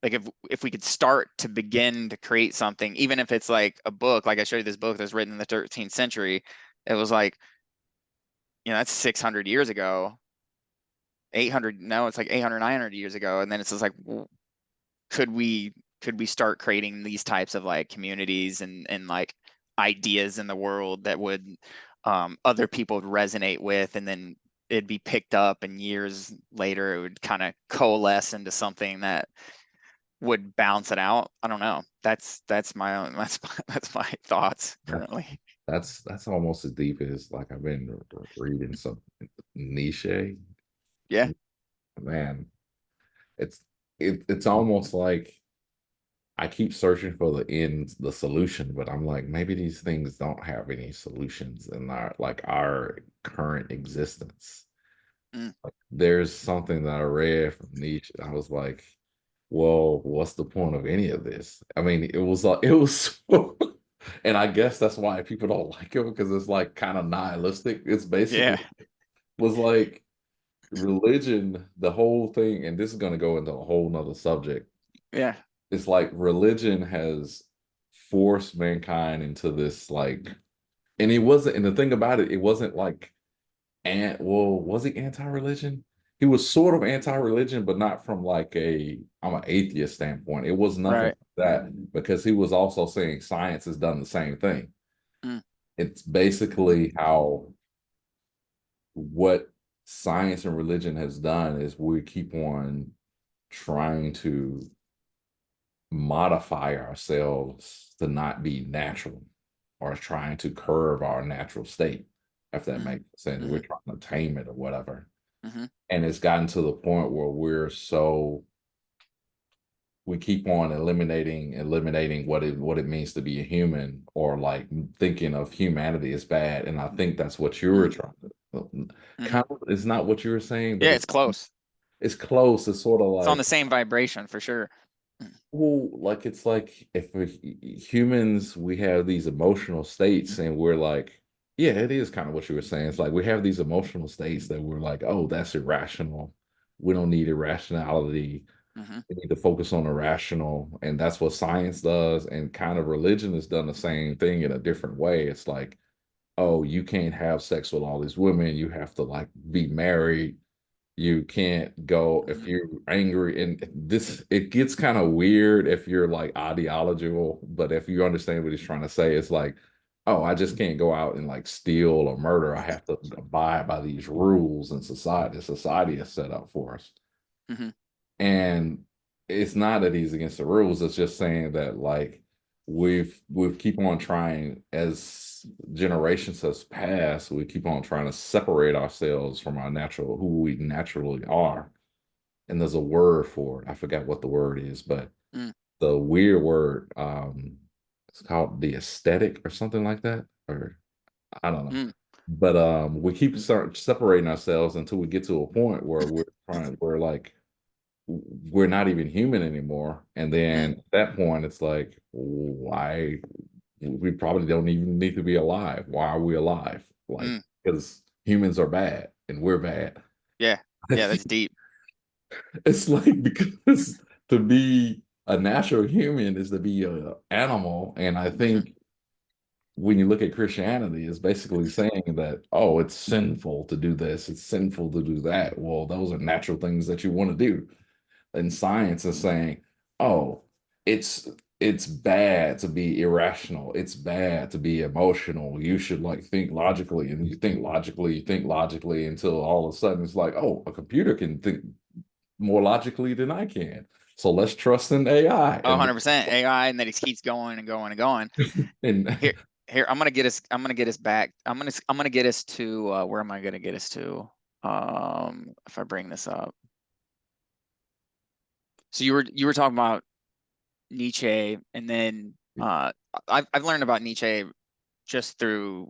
like if we could start to begin to create something, even if it's like a book, like I showed you this book that's written in the 13th century. It was like, that's 600 years ago, 800, no, it's like 800, 900 years ago. And then it's just like, could we start creating these types of like communities and like ideas in the world that would, other people would resonate with, and then it'd be picked up, and years later it would kind of coalesce into something that would balance it out. I don't know. That's my own, that's my thoughts That- currently. that's almost as deep as like I've been reading some Nietzsche. Yeah. Man, it's it's almost like I keep searching for the solution, but I'm like, maybe these things don't have any solutions in our current existence. Mm, Like, there's something that I read from Nietzsche. I was like, well, what's the point of any of this? I mean, it was like it was and I guess that's why people don't like it because it's like kind of nihilistic. It's basically yeah. was like religion, the whole thing, and this is going to go into a whole nother subject. Yeah. It's like religion has forced mankind into this like, and it wasn't, and the thing about it, it wasn't like, and well, was he anti-religion? He was sort of anti-religion, but not from like I'm an atheist standpoint. It was nothing Right. like that because he was also saying science has done the same thing. Mm, It's basically how what science and religion has done is we keep on trying to modify ourselves to not be natural or trying to curve our natural state, if that mm, makes sense. We're mm, trying to tame it or whatever. mm, And it's gotten to the point where we keep on eliminating what it means to be a human or like thinking of humanity as bad. And I think that's what you were mm, trying to mm. kind of, it's not what you were saying, but Yeah, it's close. it's close. It's sort of It's on the like, same vibration for sure. Mm, well, like it's like if humans, we have these emotional states, and we're like, yeah, it is kind of what you were saying. It's like we have these emotional states that we're like, oh, that's irrational. We don't need irrationality. mhm, We need to focus on the rational, and that's what science does. And kind of religion has done the same thing in a different way. It's like, oh, you can't have sex with all these women. You have to like be married. You can't go if mhm, you're angry. And this, it gets kind of weird if you're like ideological, but if you understand what he's trying to say, it's like, oh, I just can't go out and like steal or murder. I have to abide by these rules and society is set up for us. mhm, And it's not that he's against the rules. It's just saying that like we've keep on trying as generations has passed, we keep on trying to separate ourselves from our natural who we naturally are. And there's a word for it. I forgot what the word is, but mm, the weird word, it's called the aesthetic or something like that. Or I don't know. mm. But we keep start separating ourselves until we get to a point where we're like we're not even human anymore. And then Mm, at that point, it's like, why we probably don't even need to be alive. Why are we alive? Like, mm, because humans are bad and we're bad. yeah, I yeah, think that's deep. it's like because to be a natural human is to be an animal. And I Hmm. think when you look at Christianity, it's basically saying that, oh, it's sinful to do this, it's sinful to do that. Well, those are natural things that you want to do. And science is saying, oh, it's it's bad to be irrational. It's bad to be emotional. You should like think logically, and you think logically until all of a sudden it's like, oh, a computer can think more logically than I can. So let's trust in AI. Oh, 100% AI, and then it keeps going and going and going. Here, And here, I'm gonna get us back. I'm gonna get us to where am I gonna get us to? If I bring this up. So you were talking about Nietzsche, and then I've learned about Nietzsche just through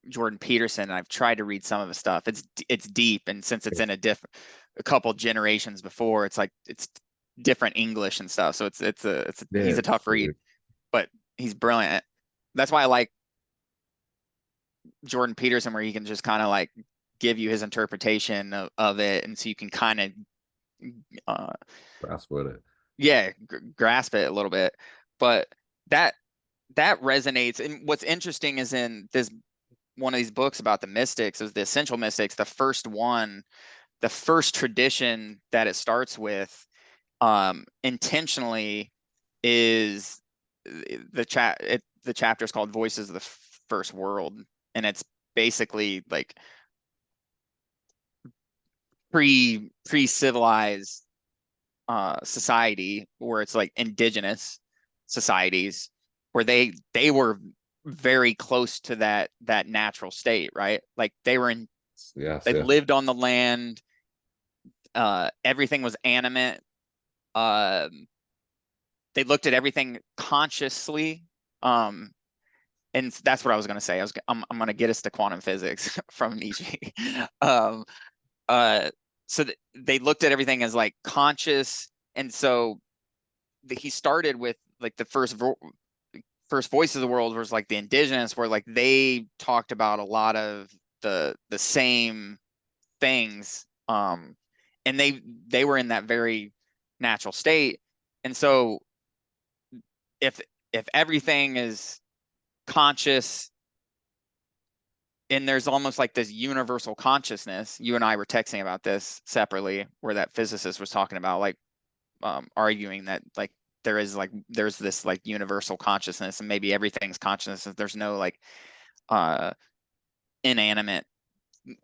Jordan Peterson. And I've tried to read some of his stuff. It's deep, and since it's in a couple generations before, it's like it's different English and stuff. So he's a yes, tough read, but he's brilliant. That's why I like Jordan Peterson, where he can just kind of like give you his interpretation of it, and so you can kind of uh, that's what it. yeah, grasp it a little bit. But that that resonates. And what's interesting is in this one of these books about the mystics is the essential mystics, the first one, the first tradition that it starts with intentionally is the chapter is called Voices of the First World, and it's basically like pre-civilized society where it's like indigenous societies where they were very close to that natural state, right? Like Yes, they yes. lived on the land, everything was animate. Um, they looked at everything consciously. Um, and that's what I was going to say. I'm going to get us to quantum physics from Nietzsche. um, so they looked at everything as like conscious, and so he started with like the first voice of the world was like the indigenous, where like they talked about a lot of the same things, and they were in that very natural state. And so if if everything is conscious and there's almost like this universal consciousness, you and I were texting about this separately, where that physicist was talking about like arguing that like there's this like universal consciousness, and maybe everything's consciousness. There's no like uh inanimate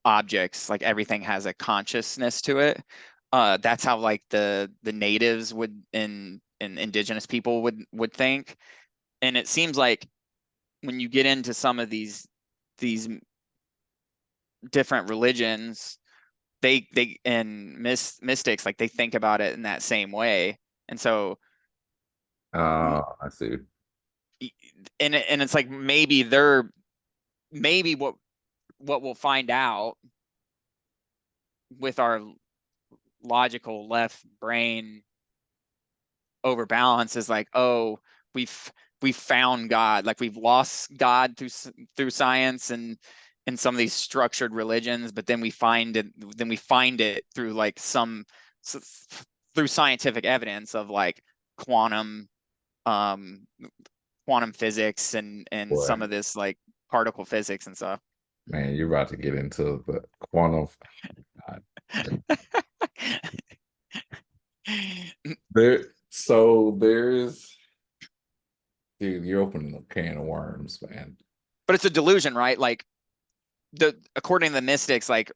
objects, like everything has a consciousness to it. That's how like the natives would and indigenous people would think. And it seems like when you get into some of these different religions, they and mystics, like they think about it in that same way. And so I see. and it's like maybe what we'll find out with our logical left brain overbalance is like, oh, we've we've found God, like we've lost God through science and some of these structured religions, but then we find it through like through scientific evidence of like quantum um quantum physics and Boy, some of this like particle physics and stuff. man, you're about to get into the quantum. God. There's, dude, you're opening a can of worms, man. But it's a delusion, right? Like the according to the mystics, like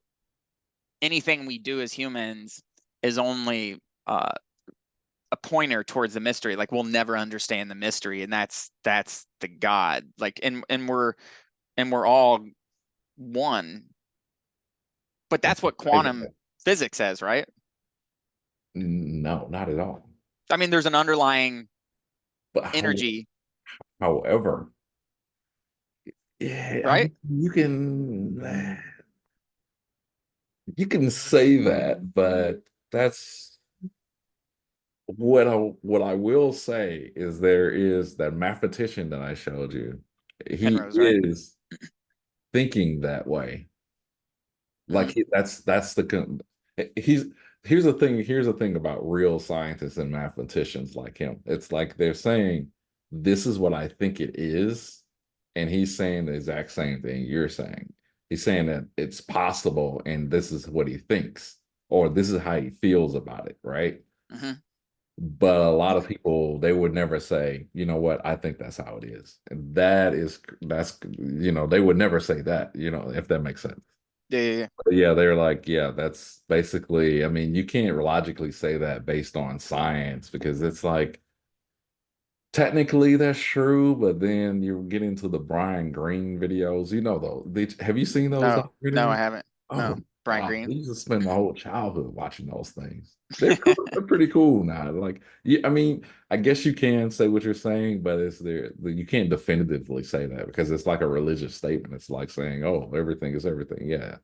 anything we do as humans is only a pointer towards the mystery. Like we'll never understand the mystery, and that's the God. Like and we're all one. But that's what quantum physics says, right? No, not at all. I mean, there's an underlying But energy. however, Yeah, I right? mean, you can say that, but that's what I will say is there is that mathematician that I showed you. He Penrose, right? is thinking that way. Hmm. Like that's he's here's the thing about real scientists and mathematicians like him. It's like they're saying this is what I think it is, and he's saying the exact same thing you're saying. He's saying that it's possible and this is what he thinks or this is how he feels about it, right? Hmm. But a lot of people, they would never say, you know what, I think that's how it is. And they would never say that, if that makes sense. Yeah, yeah, yeah. But yeah, they're like, yeah, that's basically, I mean, you can't logically say that based on science because it's like technically that's true, but then you get into the Brian Greene videos, though. Have you seen those No, no, I documentaries? haven't. Oh, No, Brian God, I Greene. used to spend my whole childhood watching those things. They're cool. They're pretty cool now. Like, yeah, I mean, I guess you can say what you're saying, but you can't definitively say that because it's like a religious statement. It's like saying, "Oh, everything is everything." Yeah,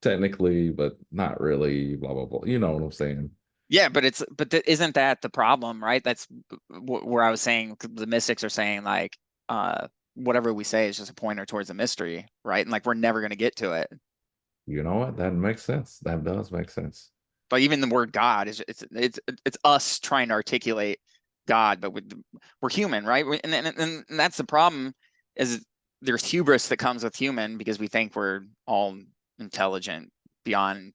technically, but not really. Blah blah blah. You know what I'm saying? Yeah, isn't that the problem, right? That's where I was saying the mystics are saying like, whatever we say is just a pointer towards a mystery, right? And like we're never going to get to it. You know what? That makes sense. That does make sense. But even the word God is it's us trying to articulate God, but we're human, right? And that's the problem is there's hubris that comes with human because we think we're all intelligent beyond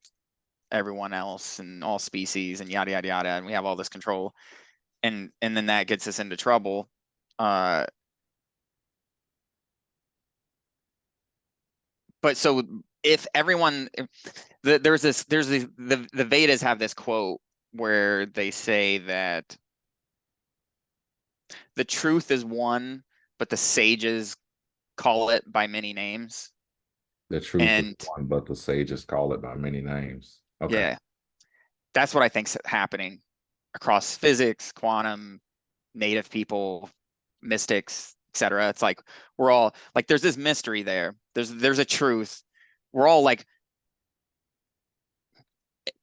everyone else and all species and yada yada yada, and we have all this control, and then that gets us into trouble. Uh, but so if everyone, the Vedas have this quote where they say that the truth is one, but the sages call it by many names. The truth is And one, but the sages call it by many names. Okay. yeah, that's what I think's happening across physics, quantum, native people, mystics, etc. It's like we're all like there's this mystery there. There's a truth. We're all like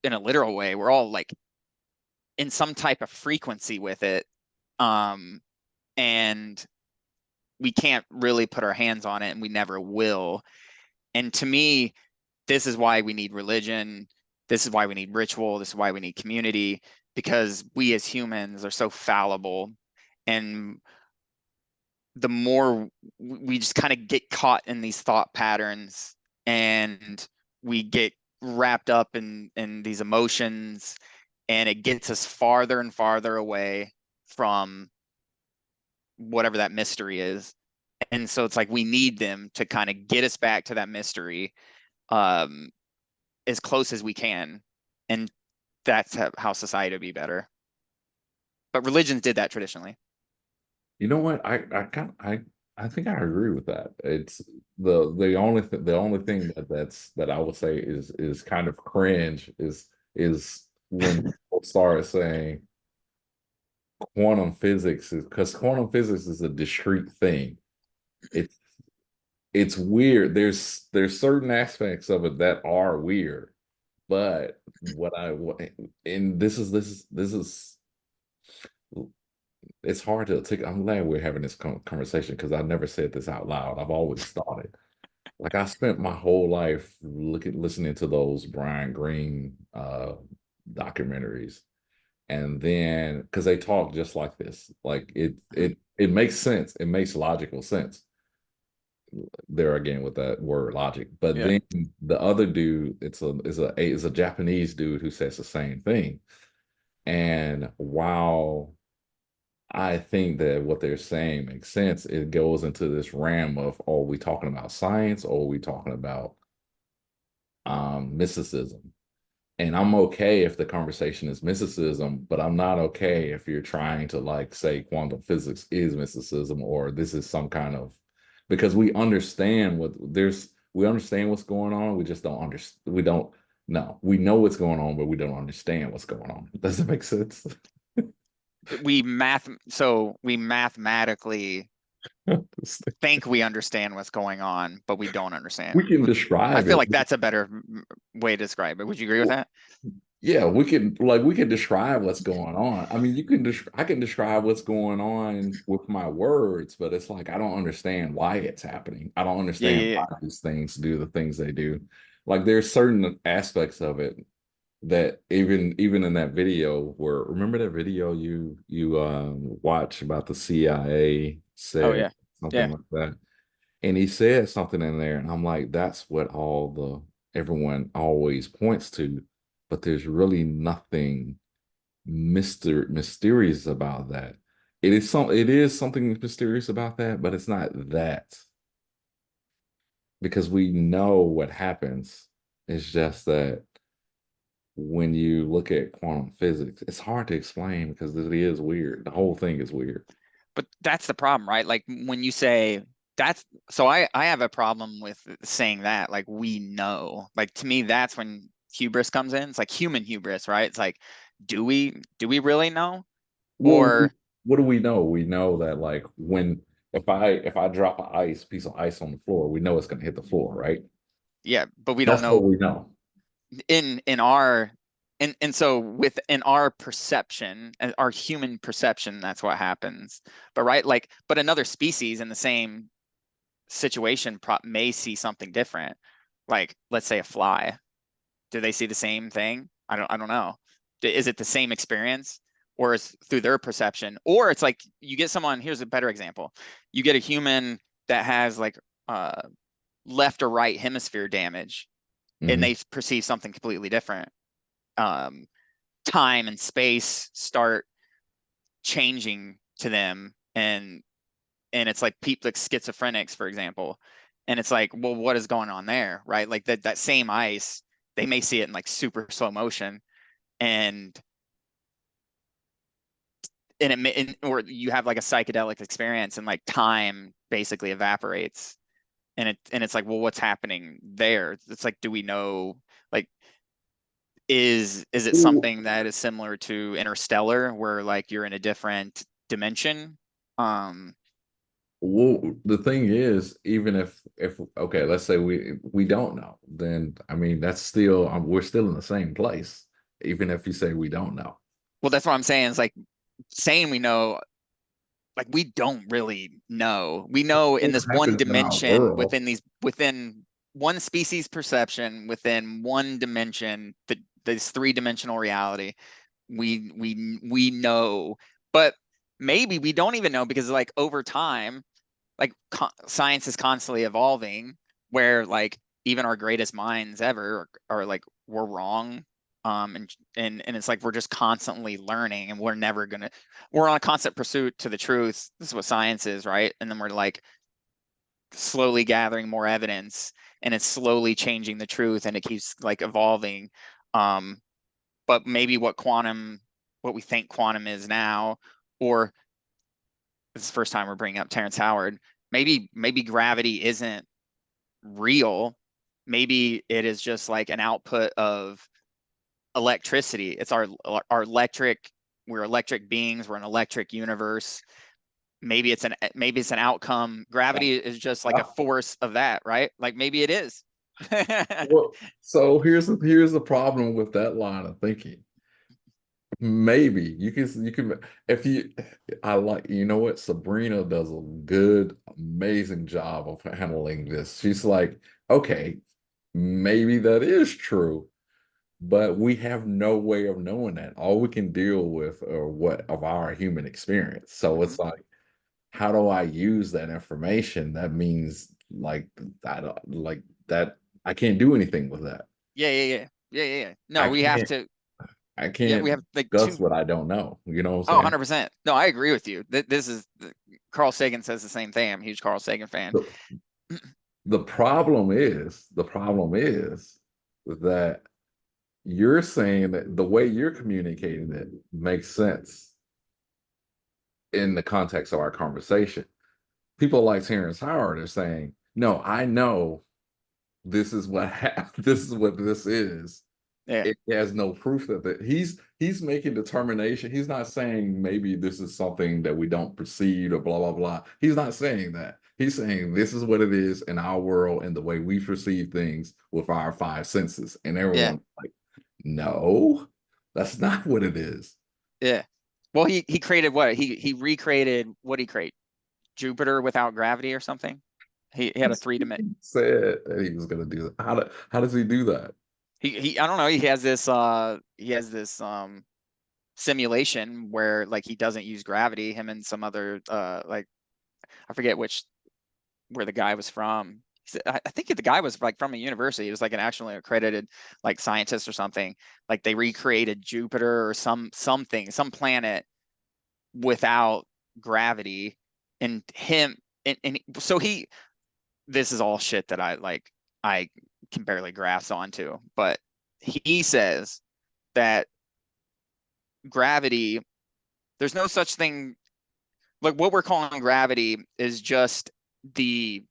in a literal way, we're all like in some type of frequency with it. Um, and we can't really put our hands on it and we never will. And to me, this is why we need religion. This is why we need ritual. This is why we need community, because we as humans are so fallible. And the more we just kind of get caught in these thought patterns and we get wrapped up in these emotions, and it gets us farther and farther away from whatever that mystery is. And so it's like we need them to kind of get us back to that mystery, um, as close as we can. And that's how society would be better. But religions did that traditionally. You know what? I think I agree with that. It's the only thing that I would say is kind of cringe is when people start saying quantum physics is because quantum physics is a discrete thing. It's it's weird. There's certain aspects of it that are weird, but and this is it's hard to take. I'm glad we're having this conversation because I never said this out loud. I've always thought it. Like I spent my whole life listening to those Brian Greene documentaries, and then because they talk just like this, like it makes sense. It makes logical sense. There again with that word logic, but Yeah. then the other dude, it's a Japanese dude who says the same thing. And while I think that what they're saying makes sense. It goes into this realm of, are we talking about science or are we talking about mysticism? And I'm okay if the conversation is mysticism, but I'm not okay if you're trying to like say quantum physics is mysticism or this is some kind of because we understand what's going on. We just don't understand. We don't no, we know what's going on, but we don't understand what's going on. Does that make sense? We mathematically think we understand what's going on, but we don't understand. We can I describe feel it. like that's a better way to describe it. Would you agree with that? Yeah, we can describe what's going on. I mean, I can describe what's going on with my words, but it's like I don't understand why it's happening. I don't Yeah, understand yeah, why these things do the things they do. Like there's certain aspects of it that even in that video where remember that video you watch about the CIA oh said yeah, something yeah. like that. And he said something in there, and I'm like, that's what all the everyone always points to, but there's really nothing mysterious about that. It is something mysterious about that, but it's not that because we know what happens. It's just that when you look at quantum physics, it's hard to explain because it is weird. The whole thing is weird. But that's the problem, right? Like when you say that's so I have a problem with saying that, like we know. Like to me, that's when hubris comes in. It's like human hubris, right? It's like, do we really know? Well, Or what do we know? We know that like when if I drop a piece of ice on the floor, we know it's going to hit the floor, right? yeah, but we don't That's what know we know. in our and so within our perception, our human perception, that's what happens. But right, like, but another species in the same situation may see something different. Like, let's say a fly. Do they see the same thing? I don't know. Is it the same experience, or is through their perception? Or it's like you get someone, here's a better example. You get a human that has like uh left or right hemisphere damage, and Hmm. they perceive something completely different. Um, time and space start changing to them, and it's like people like schizophrenics, for example. And it's like, well, what is going on there, right? Like that same ice, they may see it in like super slow motion, and or you have like a psychedelic experience, and like time basically evaporates, and it's like, well, what's happening there? It's like, do we know? Like, is it Well, something that is similar to Interstellar, where like you're in a different dimension? Um, the thing is, even if okay, let's say we don't know, then I mean that's still we're still in the same place, even if you say we don't know. well, that's what I'm saying. Is like saying we know, like we don't really know. We know in What this one happens in our dimension, world? within one species perception, within one dimension, this three-dimensional reality, we know. But maybe we don't even know, because like over time, like science is constantly evolving, where like even our greatest minds ever are like, we're wrong. And it's like we're just constantly learning, and we're on a constant pursuit to the truth. This is what science is, right? And then we're like slowly gathering more evidence, and it's slowly changing the truth, and it keeps like evolving. um but maybe what we think quantum is now, or this is the first time we're bringing up Terrance Howard. Maybe gravity isn't real. Maybe it is just like an output of electricity. It's our electric. We're electric beings. We're an electric universe. Maybe it's an outcome. Gravity is just like a force of that, right? Like maybe it is. Well, so here's the problem with that line of thinking. Maybe you can if you I like you know what Sabrina does a good amazing job of handling this. She's like, okay, maybe that is true, but we have no way of knowing that. All we can deal with are what of our human experience. So Mhm. it's like, how do I use that information? That means like I don't like that I can't do anything with that. Yeah, yeah, yeah, yeah, yeah, yeah. I No, we have can't to. I Yeah, we can't have like discuss two. what I don't know. You know what Oh, I'm saying? 100%. No, I agree with you. This is Carl Sagan says the same thing. I'm a huge Carl Sagan fan. The, the problem is that you're saying that the way you're communicating it makes sense in the context of our conversation. People like Terrance Howard are saying, no, I know this is what this is what this is. Yeah. it has no proof that he's making determination. He's not saying maybe this is something that we don't perceive or blah blah blah. He's not saying that. He's saying this is what it is in our world and the way we perceive things with our five senses. And Yeah. everyone's like, no, that's not what it is. Yeah. Well, he created what? He recreated what he create? Jupiter without gravity or something? He had a He three-dimensional. said that he was going to do that. How does he do that? He I don't know, he has this simulation where like he doesn't use gravity, him and some other like I forget where the guy was from. I think the guy was like from a university. He was like an actually accredited like scientist or something. Like they recreated Jupiter or something, some planet without gravity, and him and so he this is all shit that I can barely grasp onto, but he says that gravity, there's no such thing, like what we're calling gravity is just the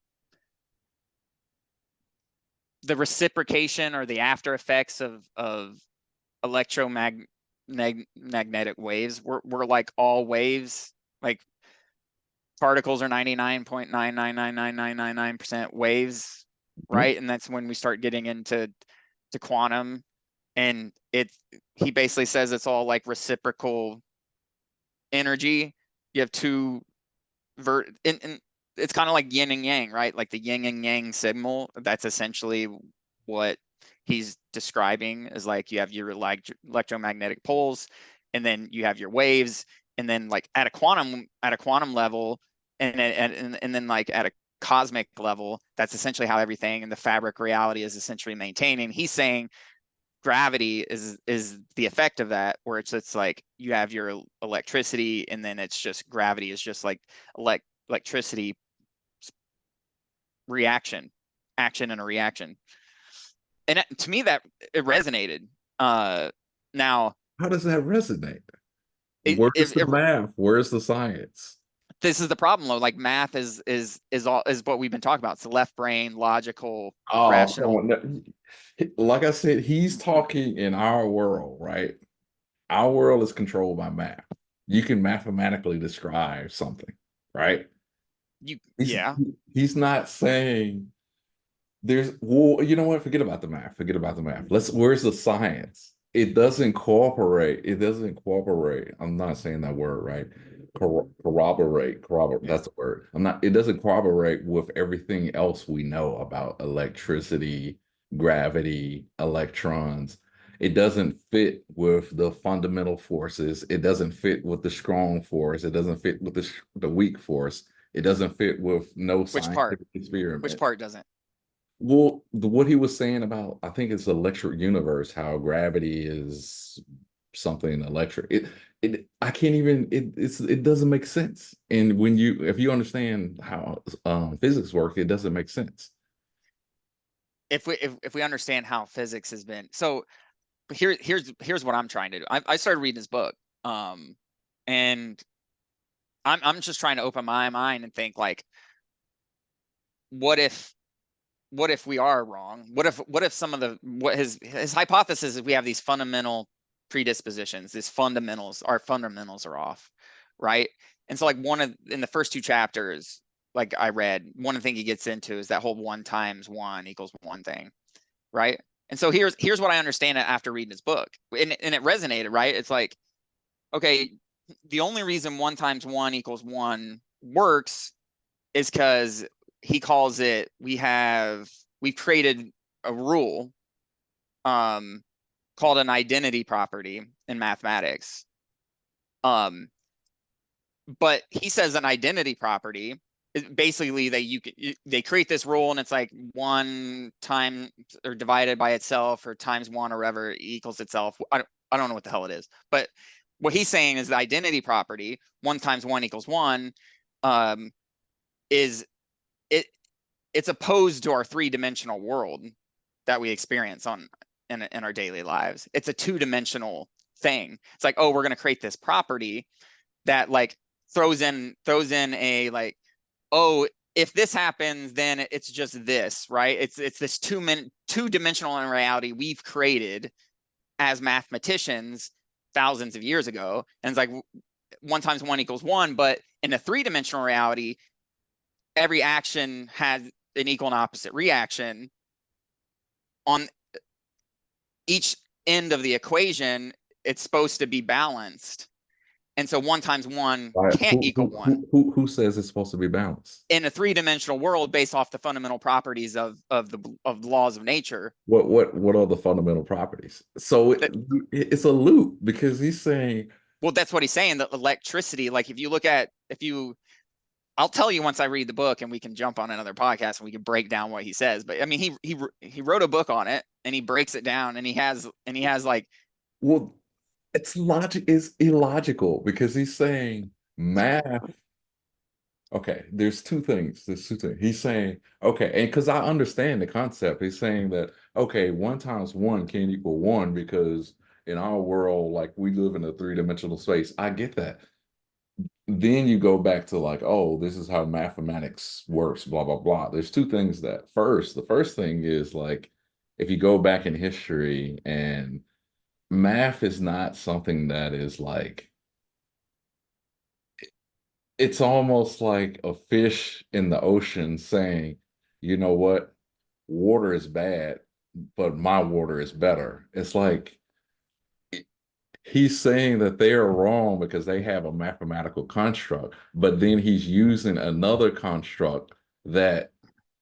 reciprocation or the after effects of electromagnetic waves. We're like all waves, like particles are 99.9999999% waves, Mhm. right? And that's when we start getting into quantum, and he basically says it's all like reciprocal energy. You have two and it's kind of like yin and yang, right? Like the yin and yang signal. That's essentially what he's describing, is like you have your like electromagnetic poles, and then you have your waves, and then like at a quantum level, and then like at a cosmic level, that's essentially how everything in the fabric reality is essentially maintaining. He's saying gravity is the effect of that, where it's like you have your electricity, and then it's just gravity is just like electricity reaction, action and a reaction. And to me that it resonated. Now How does that resonate? Where's the it math? Where's the science? this is the problem though. Like math is what we've been talking about. It's the left brain, logical, Oh, come rational. on. Like I said, he's talking in our world, right? Our world is controlled by math. You can mathematically describe something, right? He's Yeah. he's not saying there's, well, you know what? Forget about the math. Forget about the math. Where's the science? It doesn't cooperate. It doesn't cooperate. I'm not saying that word right. Corroborate. Yeah. That's the word. It doesn't corroborate with everything else we know about electricity, gravity, electrons. It doesn't fit with the fundamental forces. It doesn't fit with the strong force. It doesn't fit with the weak force. It doesn't fit with no Which part? scientific experiment. Which part doesn't? Well, what he was saying about, I think it's the electric universe, how gravity is something electric. I can't even, it doesn't make sense. And if you understand how physics work, it doesn't make sense. If we understand how physics has been, so here's what I'm trying to do. I started reading this book, and I'm just trying to open my mind and think like, what if we are wrong? What if some of what his hypothesis is, we have these fundamental predispositions, these fundamentals, our fundamentals are off, right? And so like in the first two chapters, like I read, one of the things he gets into is that whole 1 times 1 equals 1 thing, right? And so here's what I understand after reading his book, and it resonated, right? It's like, okay, the only reason 1 times 1 equals 1 works is because he calls it, we've created a rule called an identity property in mathematics. But he says an identity property is basically they create this rule, and it's like 1 time or divided by itself or times 1 or whatever equals itself. I don't know what the hell it is, but what he's saying is the identity property 1 times 1 equals 1 is it's opposed to our 3-dimensional world that we experience in our daily lives. It's a 2-dimensional thing. It's like, oh, we're going to create this property that like throws in a like, oh, if this happens, then it's just this, right? It's this 2-dimensional in reality we've created as mathematicians thousands of years ago. And it's like 1 times 1 equals 1. But in a 3-dimensional reality, every action has an equal and opposite reaction. On each end of the equation, it's supposed to be balanced. And so 1 times 1 Right. can't equal 1 Who says it's supposed to be balanced? in a 3-dimensional world based off the fundamental properties of the laws of nature. What are the fundamental properties? So it's a loop because he's saying, Well, that's what he's saying, that electricity, like if you look at, I'll tell you once I read the book and we can jump on another podcast and we can break down what he says. But I mean, he wrote a book on it and he breaks it down and he has like, well, it's logic is illogical because he's saying math. Okay, there's two things. There's two things. He's saying, okay, and because I understand the concept, he's saying that, okay, 1 times 1 can't equal 1 because in our world, like we live in a 3-dimensional space. I get that. Then you go back to like, oh, this is how mathematics works, blah, blah, blah. There's two things that the first thing is like, if you go back in history and math is not something that is like, it's almost like a fish in the ocean saying, you know what, water is bad, but my water is better. It's like he's saying that they are wrong because they have a mathematical construct, but then he's using another construct that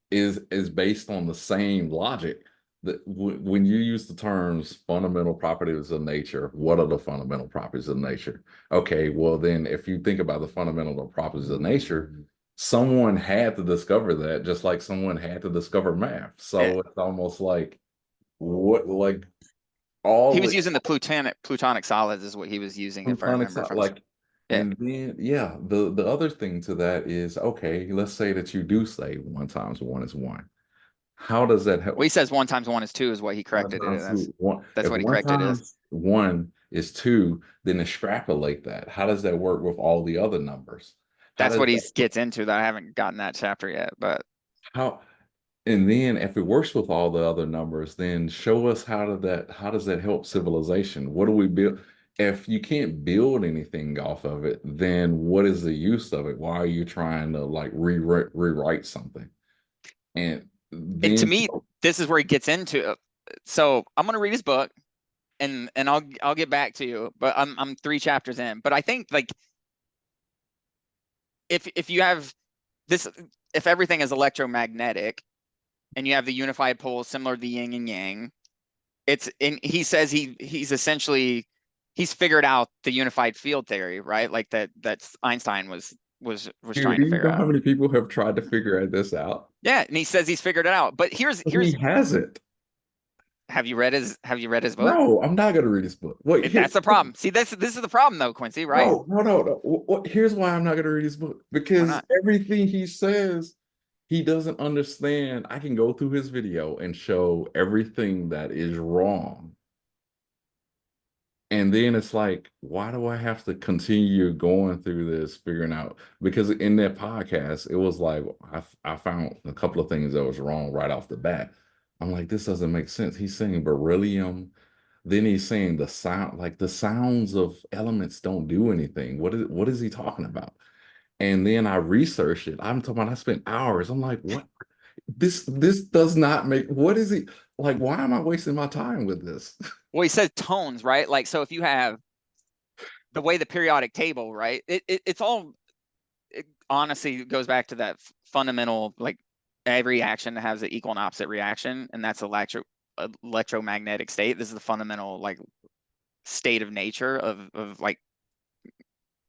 is based on the same logic. That when you use the terms fundamental properties of nature, what are the fundamental properties of nature? Okay, well then if you think about the fundamental properties of nature, someone had to discover that, just like someone had to discover math. So it's almost like what like all he was the using the plutonic solids is what he was using, if I plutonic remember from. like, Yeah. and then yeah, the other thing to that is, okay, let's say that you do say 1 times 1 is 1. How does that Well, he help? says 1 times 1 is 2 is what he One corrected it times as. two, one. That's If what he 1 corrected it as. times 1 is 2, then extrapolate that. How does that work with all the other numbers? How That's does what he that gets into that I haven't gotten that chapter yet, but how and then if it works with all the other numbers, then show us how does that help civilization? What do we build? If you can't build anything off of it, then what is the use of it? Why are you trying to like rewrite something? And and to then me, this is where he gets into. So I'm gonna read his book and I'll get back to you, but I'm 3 chapters in. But I think like if you have this, if everything is electromagnetic and you have the unified poles similar to the yin and yang, it's and he says he's essentially he's figured out the unified field theory, right? Like that's Einstein was dude, trying do to you figure know how out. many people have tried to figure this out? Yeah, and he says he's figured it out. But He here's hasn't. have you read his book? No, I'm not gonna read his book. Wait, That's the problem. See, this is the problem though, Quincy, right? no. Here's why I'm not gonna read his book. Why Because not? everything he says, he doesn't understand. I can go through his video and show everything that is wrong. And then it's like, why do I have to continue going through this, figuring out? Because in that podcast, it was like I found a couple of things that was wrong right off the bat. I'm like, this doesn't make sense. He's saying beryllium, then he's saying the sound, like the sounds of elements don't do anything. What is he talking about? And then I researched it. I'm talking about I spent hours. I'm like, what? This does not make what is he like? Why am I wasting my time with this? Well, he says tones, right? Like, so if you have the way the periodic table, right? It's all, it honestly goes back to that fundamental, like every action has an equal and opposite reaction, and that's electromagnetic state. This is the fundamental like state of nature of like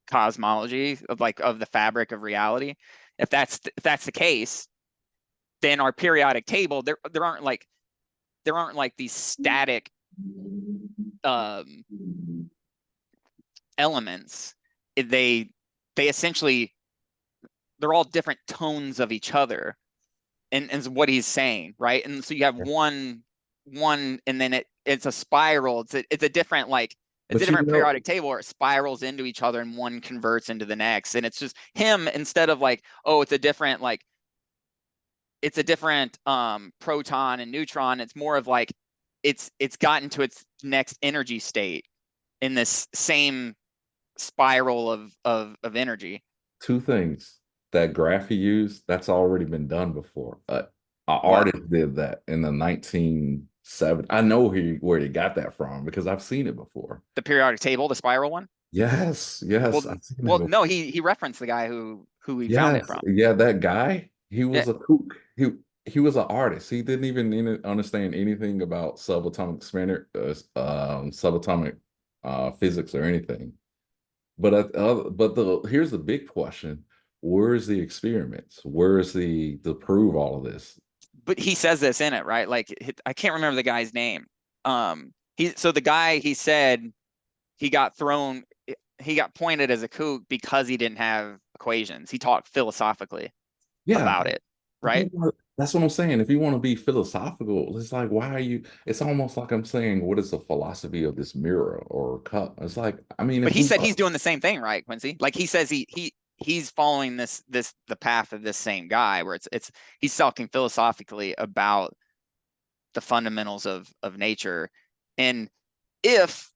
cosmology of like of the fabric of reality. If that's the case, then our periodic table there aren't like these static um elements. They essentially they're all different tones of each other, and what he's saying, right? And so you have one and then it's a spiral. It's a different like it's a But you different know, periodic table where it spirals into each other and one converts into the next. And it's just him, instead of like, oh, it's a different proton and neutron. It's more of like it's gotten to its next energy state in this same spiral of energy. Two things. That graph he used, that's already been done before. An What? artist did that in the 1970s. I know where he got that from because I've seen it before. The periodic table, the spiral one? Yes, yes, Well, I've seen it well, before. no, he referenced the guy who he found it Yes, from. yeah, that guy, he Yeah, was a kook. He was an artist. He didn't even understand anything about subatomic physics or anything. But here's the big question: where's the experiments? Where's the prove all of this? but he says this in it, right? Like I can't remember the guy's name. So the guy, he said he got thrown, he got pointed as a kook because he didn't have equations. He talked philosophically Yeah, about it, right? that's what I'm saying. If you want to be philosophical, it's like, why are you? It's almost like I'm saying, what is the philosophy of this mirror or cup? It's like, I mean, But if he we said he's doing the same thing, right, Quincy? Like he says he's following the path of this same guy where it's he's talking philosophically about the fundamentals of nature. And if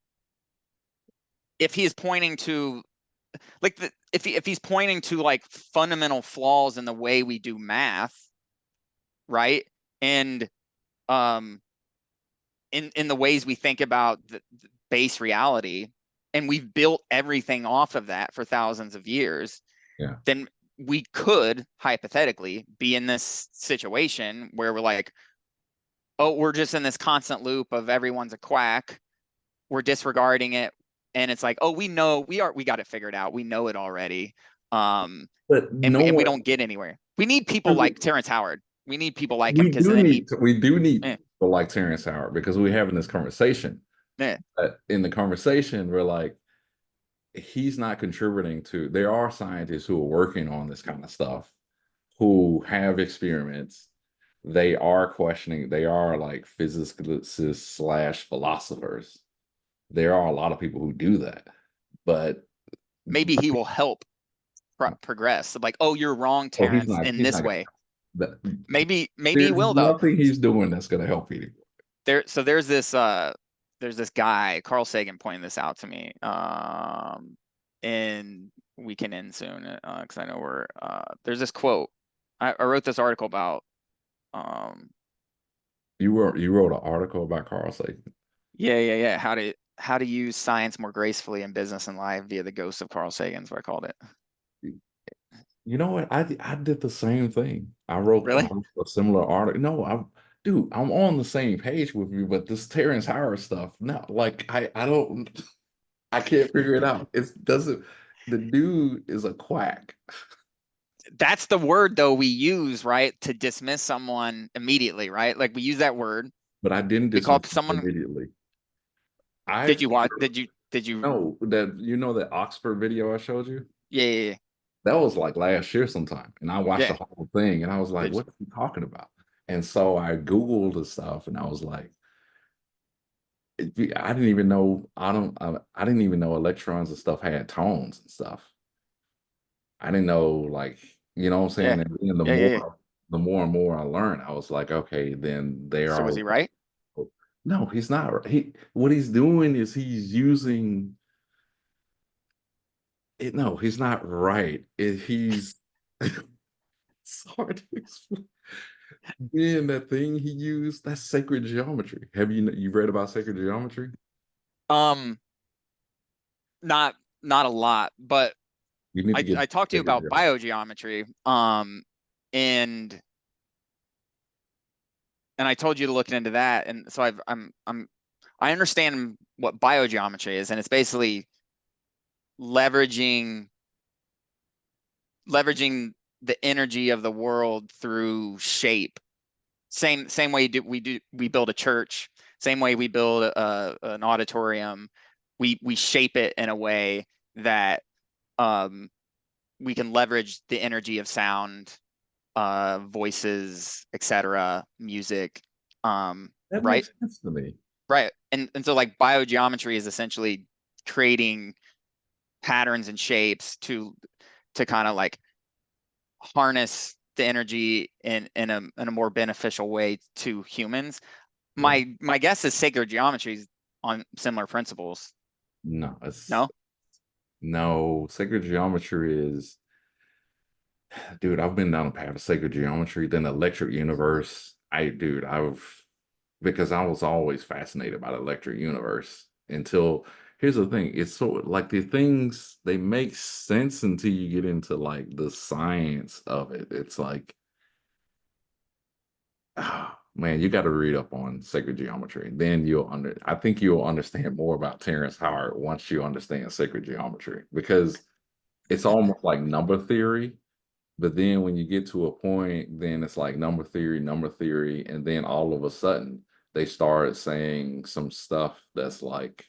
he is pointing to like if he's pointing to like fundamental flaws in the way we do math, right? And um in the ways we think about the base reality, and we've built everything off of that for thousands of years, yeah. then we could hypothetically be in this situation where we're like, oh, we're just in this constant loop of everyone's a quack, we're disregarding it, and it's like, oh, we know we got it figured out, we know it already, But and no we one, don't get anywhere. We need people like Terrance Howard. We need people like him because then we do need eh, people like Terrance Howard because we're having this conversation. eh. In the conversation, we're like, he's not contributing to. There are scientists who are working on this kind of stuff, who have experiments. They are questioning. They are like physicists slash philosophers. There are a lot of people who do that, but Maybe he will help progress. Like, oh, you're wrong, oh, Terrance, in he's this not gonna way. that, Maybe he there's will though. nothing he's doing that's going to help anyone. So there's this guy, Carl Sagan, pointed this out to me. And we can end soon because I know there's this quote. I wrote this article about um You wrote an article about Carl Sagan. yeah, how to use science more gracefully in business and life via the ghost of Carl Sagan is what I called it. You know what? I did the same thing. I Really? wrote a similar article. No, I'm on the same page with you, but this Terrence Howard stuff, no, like I don't I can't figure it out. It doesn't the dude is a quack. That's the word though we use, right, to dismiss someone immediately, right? Like we use that word. But I didn't We call dismiss him someone. immediately. I Did you watch? Did you? know that that Oxford video I showed you? Yeah. That was like last year sometime. And I watched the Yeah. whole thing and I was like, Did what are you talking about? And so I Googled the stuff and I was like, I didn't even know I didn't even know electrons and stuff had tones and stuff. I didn't know, like, you know what I'm saying? yeah. And then Yeah. the more and more I learned, I was like, okay, then they So are was he right? no, he's not. What he's doing is he's using it. No, he's not right. He's it's hard to explain. Then that thing he used, that's sacred geometry. Have you read about sacred geometry? Um, not a lot, but You need to get I talked to you sacred about geometry. biogeometry. And I told you to look into that, and so I understand what biogeometry is, and it's basically leveraging the energy of the world through shape. Same way we build a church, same way we build an auditorium. We shape it in a way that we can leverage the energy of sound, voices, etc., music, That right? makes sense to me. Right. And so like biogeometry is essentially creating patterns and shapes to kind of like harness the energy in a more beneficial way to humans. Yeah. My guess is sacred geometry is on similar principles. No, it's No? no sacred geometry is, dude. I've been down a path of sacred geometry, then electric universe. Because I was always fascinated by the electric universe until here's the thing. It's so like the things they make sense until you get into like the science of it. It's like, ah, man, you got to read up on sacred geometry. Then I think you'll understand more about Terrance Howard once you understand sacred geometry because it's almost like number theory. But then when you get to a point, then it's like number theory, and then all of a sudden they started saying some stuff that's like,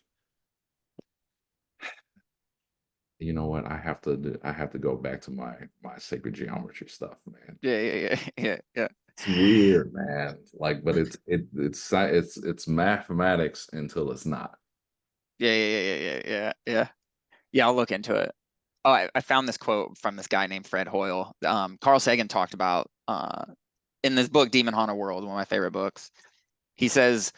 you know what, I have to go back to my sacred geometry stuff, man. Yeah. It's weird, man. Like, but it's mathematics until it's not. Yeah. Yeah, I'll look into it. Oh, I found this quote from this guy named Fred Hoyle. Carl Sagan talked about in this book, Demon Haunted World, one of my favorite books. He says,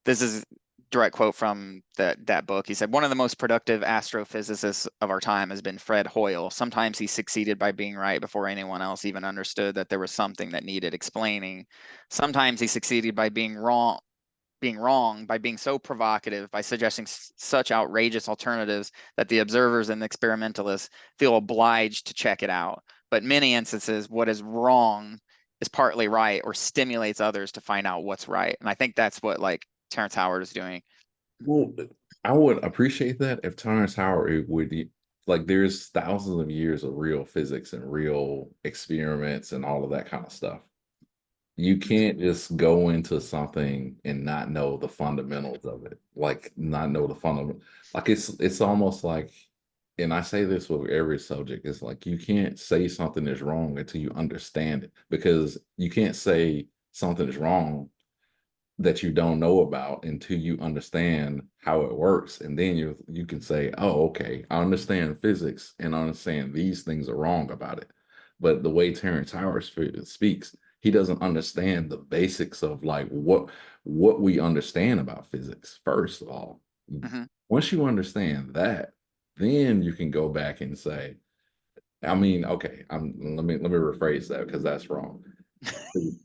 this is direct quote from that book. He said, one of the most productive astrophysicists of our time has been Fred Hoyle. Sometimes he succeeded by being right before anyone else even understood that there was something that needed explaining. Sometimes he succeeded by being wrong by being so provocative, by suggesting such outrageous alternatives that the observers and the experimentalists feel obliged to check it out. But in many instances, what is wrong is partly right or stimulates others to find out what's right. And I think that's what like Terrance Howard is doing. Well, I would appreciate that if Terrence Howard would like there's thousands of years of real physics and real experiments and all of that kind of stuff. You can't just go into something and not know the fundamentals of it. Like not know the fundamental. Like it's almost like, and I say this with every subject, it's like you can't say something is wrong until you understand it because you can't say something is wrong that you don't know about until you understand how it works. And then you can say, oh, okay, I understand physics and I understand these things are wrong about it. But the way Terrence Howard speaks, he doesn't understand the basics of like what we understand about physics, first of all. Mm-hmm. Once you understand that, then you can go back and say, I mean, okay, let me rephrase that because that's wrong.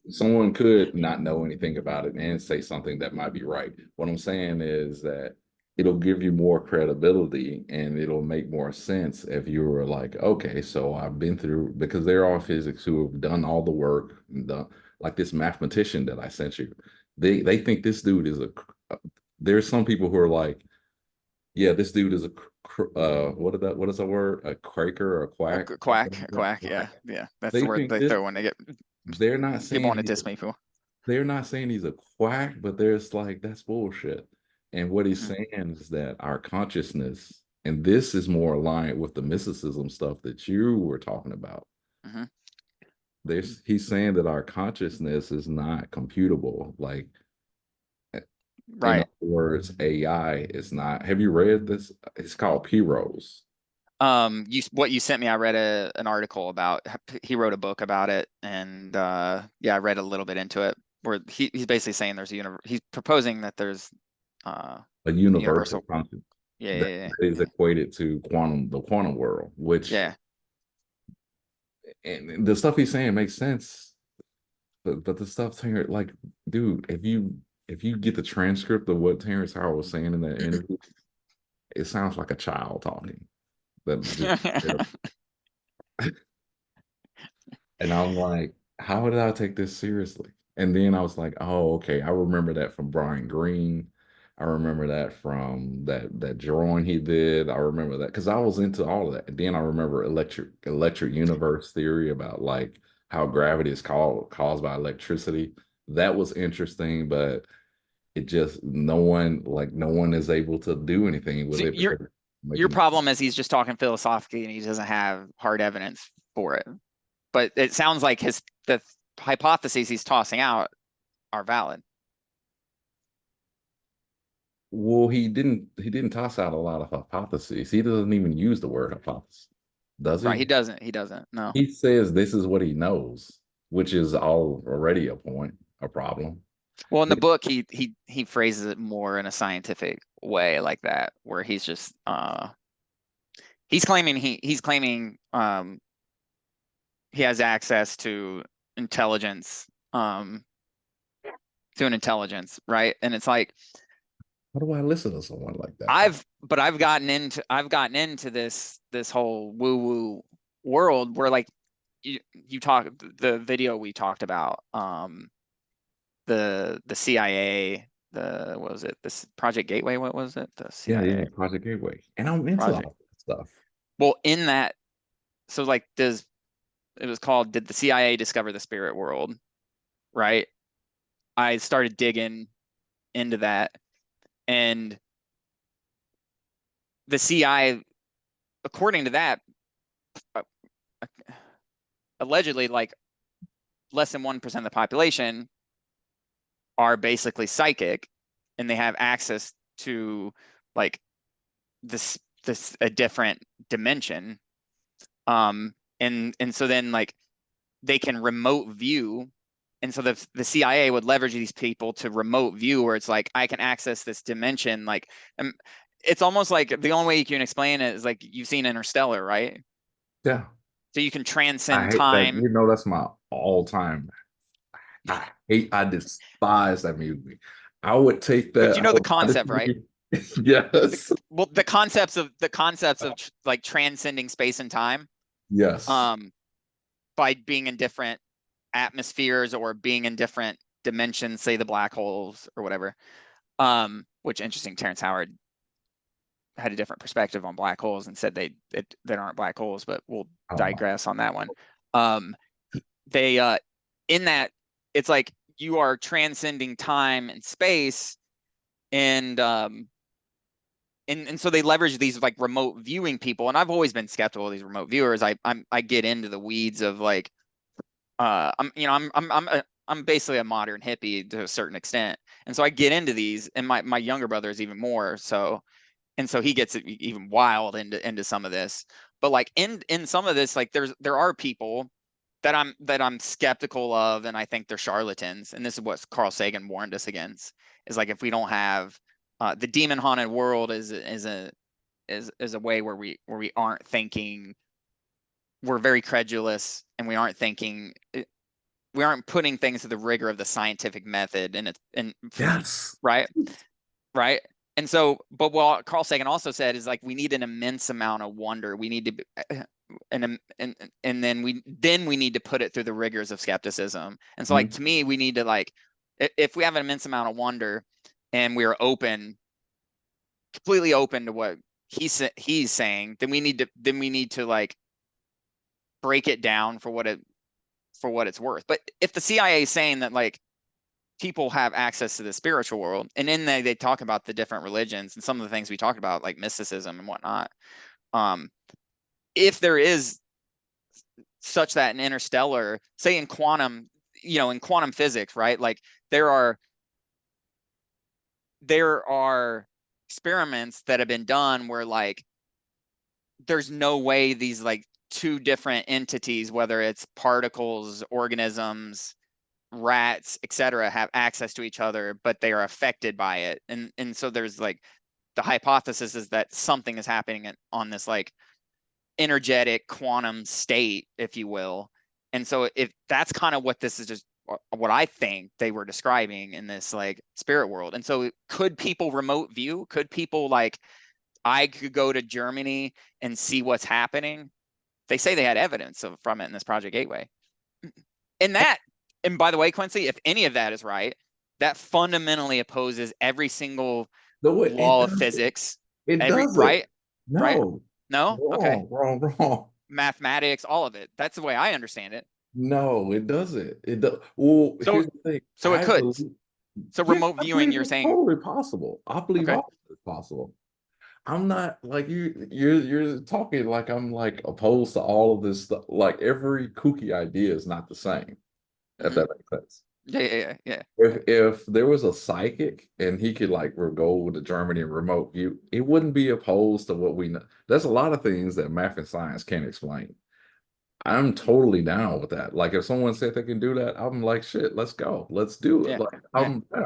Someone could not know anything about it and say something that might be right. What I'm saying is that it'll give you more credibility and it'll make more sense if you were like, okay, so I've been through because there are physics who have done all the work and done like this mathematician that I sent you. They think this dude is there's some people who are like, yeah, this dude is what is the word? A quaker or a A quack? quack. Yeah. That's the They word think they this throw when they get they're not people saying want to diss me for. they're not saying he's a quack, but there's like that's bullshit. And what he's Mm-hmm. saying is that our consciousness, and this is more aligned with the mysticism stuff that you were talking about. Mm-hmm. He's saying that our consciousness is not computable. Like in Right. other words, AI is not. Have you read this? It's called Penrose. What you sent me, I read an article about. He wrote a book about it, and yeah, I read a little bit into it. Where he's basically saying there's a universe. He's proposing that there's uh A a universal universal. concept Yeah, that yeah, is yeah, equated to the quantum world, which yeah. and the stuff he's saying makes sense. But the stuff here, like, dude, if you get the transcript of what Terrence Howard was saying in that interview, it sounds like a child talking. That just Yeah. and I'm like, how did I take this seriously? And then I was like, oh, okay, I remember that from Brian Greene. I remember that from that drawing he did. I remember that because I was into all of that. And then I remember electric universe theory about like how gravity is caused by electricity. That was interesting, but it just no one is able to do anything with So it because it's your making problem is he's just talking philosophically and he doesn't have hard evidence for it. But it sounds like the hypotheses he's tossing out are valid. well, he didn't toss out a lot of hypotheses. He doesn't even use the word hypothesis, does Right. he? He doesn't. No. He says this is what he knows, which is already a problem. Well, in the book, he phrases it more in a scientific way like that, where he's just he's claiming he has access to intelligence, right? And it's like How do I listen to someone like that? I've gotten into this whole woo woo world where like you talk the video we talked about, the CIA, what was it, this Project Gateway, what was it, the Yeah, CIA Project Gateway. And I'm into all project. that stuff. Well, in that, so like it was called Did the CIA Discover the Spirit World? Right? I started digging into that, and the CIA, according to that, uh, allegedly like less than 1% of the population are basically psychic, and they have access to like this a different dimension. And so then like they can remote view, and so the CIA would leverage these people to remote view, where it's like I can access this dimension. Like it's almost like the only way you can explain it is like you've seen Interstellar, right? Yeah. So you can I transcend hate that. time. You know, that's my all-time. I despise that movie. I would take But that. you I know the would watch concept, right? it. Yes. Well, the concepts of like transcending space and time, Yes. um, by being in different atmospheres or being in different dimensions, say the black holes or whatever. Which interesting, Terrance Howard had a different perspective on black holes and said they aren't black holes, but we'll Oh my. digress on that one. Um, they in that it's like you are transcending time and space, and and so they leverage these like remote viewing people, and I've always been skeptical of these remote viewers. I get into the weeds of like I'm basically a modern hippie to a certain extent, and so I get into these, and my younger brother is even more so, and so he gets even wild into some of this. But like in some of this, like there are people that I'm skeptical of, and I think they're charlatans. And this is what Carl Sagan warned us against: is like if we don't have the demon haunted world is a way where we aren't thinking, we're very credulous, and we aren't putting things to the rigor of the scientific method, and Yes. right, right. And so, but what Carl Sagan also said is like we need an immense amount of wonder. We need to, and then we need to put it through the rigors of skepticism. And so, like Mhm. to me, we need to like if we have an immense amount of wonder and we are completely open to what he's saying, then we need to like break it down for what it's worth. But if the CIA is saying that like people have access to the spiritual world, and in they talk about the different religions and some of the things we talked about, like mysticism and whatnot. Um, if there is such that in interstellar, say in quantum, in quantum physics, right? Like there are there are experiments that have been done where like there's no way these like two different entities, whether it's particles, organisms, rats, etc., have access to each other, but they are affected by it. And so there's like the hypothesis is that something is happening on this like energetic quantum state, if you will. And so if that's kind of what this is, just what I think they were describing in this like spirit world. And so could people remote view? Could people like I could go to Germany and see what's happening? They say they had evidence from it in this Project Gateway. And and by the way, Quincy, if any of that is right, that fundamentally opposes every single No, it law of doesn't. physics. It doesn't. Right? Right? No. No? Okay. Wrong, wrong, wrong. Mathematics, all of it. That's the way I understand it. No, it doesn't. It does. Well, So here's the thing. so it I could. believe, So yeah, remote I viewing, believe you're it's saying, totally possible. I believe okay. all of it's possible. I'm not like you. You're talking like I'm like opposed to all of this stuff. Like every kooky idea is not the same. If Mm-hmm. that makes sense. Yeah. If there was a psychic and he could like go to Germany and remote view, it wouldn't be opposed to what we know. There's a lot of things that math and science can't explain. I'm totally down with that. Like if someone said they can do that, I'm like, shit, let's go. Let's do it. Yeah, Like yeah. I'm down.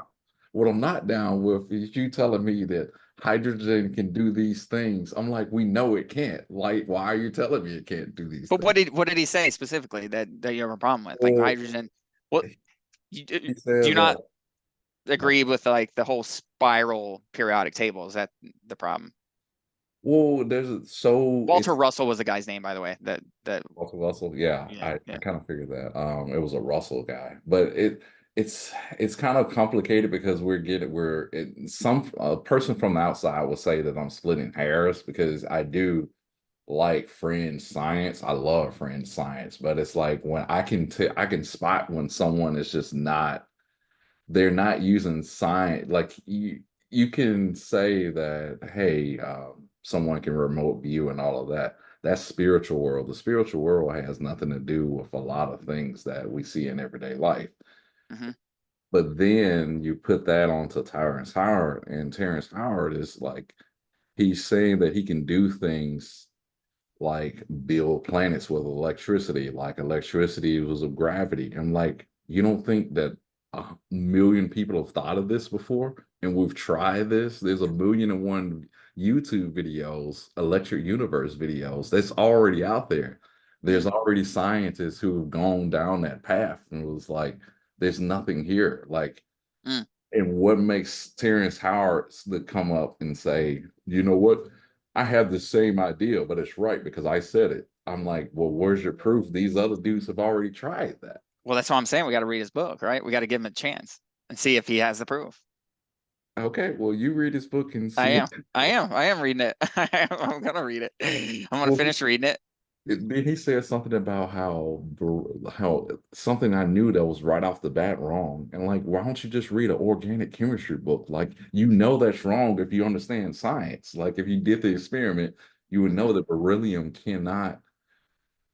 What I'm not down with is you telling me that hydrogen can do these things. I'm like, we know it can't. Like, why are you telling me it can't do these But things? what did he say specifically that you have a problem with? Like Well, hydrogen, what he do said you not that. agree with like the whole spiral periodic table? Is that the problem? Well, Walter it's Russell was the guy's name, by the way. That Russell. Yeah, yeah, I yeah. kind of figured that. It was a Russell guy, but it's kind of complicated because some a person from the outside will say that I'm splitting hairs because I do like fringe science. I love fringe science, but it's like when I can spot when someone is just not they're not using science. Like you can say that, hey, someone can remote view and all of that. That's spiritual world. The spiritual world has nothing to do with a lot of things that we see in everyday life. Hmm. But then you put that onto Terrance Howard, and Terrance Howard is like he's saying that he can do things like build planets with electricity, like electricity was of gravity. I'm like, you don't think that 1 million people have thought of this before? And we've tried this. There's 1,000,001 YouTube videos, electric universe videos that's already out there. Mm, There's already scientists who have gone down that path and was like, there's nothing here. Like, mm. and what makes Terrence Howard to come up and say, you know what? I have the same idea, but it's right because I said it. I'm like, well, where's your proof? These other dudes have already tried that. Well, that's what I'm saying. We got to read his book, right? We got to give him a chance and see if he has the proof. Okay, well, you read his book and I see. am. I am reading it. I'm gonna read it. I'm gonna Well, finish reading it. then he said something about how something I knew that was right off the bat wrong, and like, why don't you just read an organic chemistry book? Like, you know that's wrong if you understand science. Like, if you did the experiment, you would know Hmm. that beryllium cannot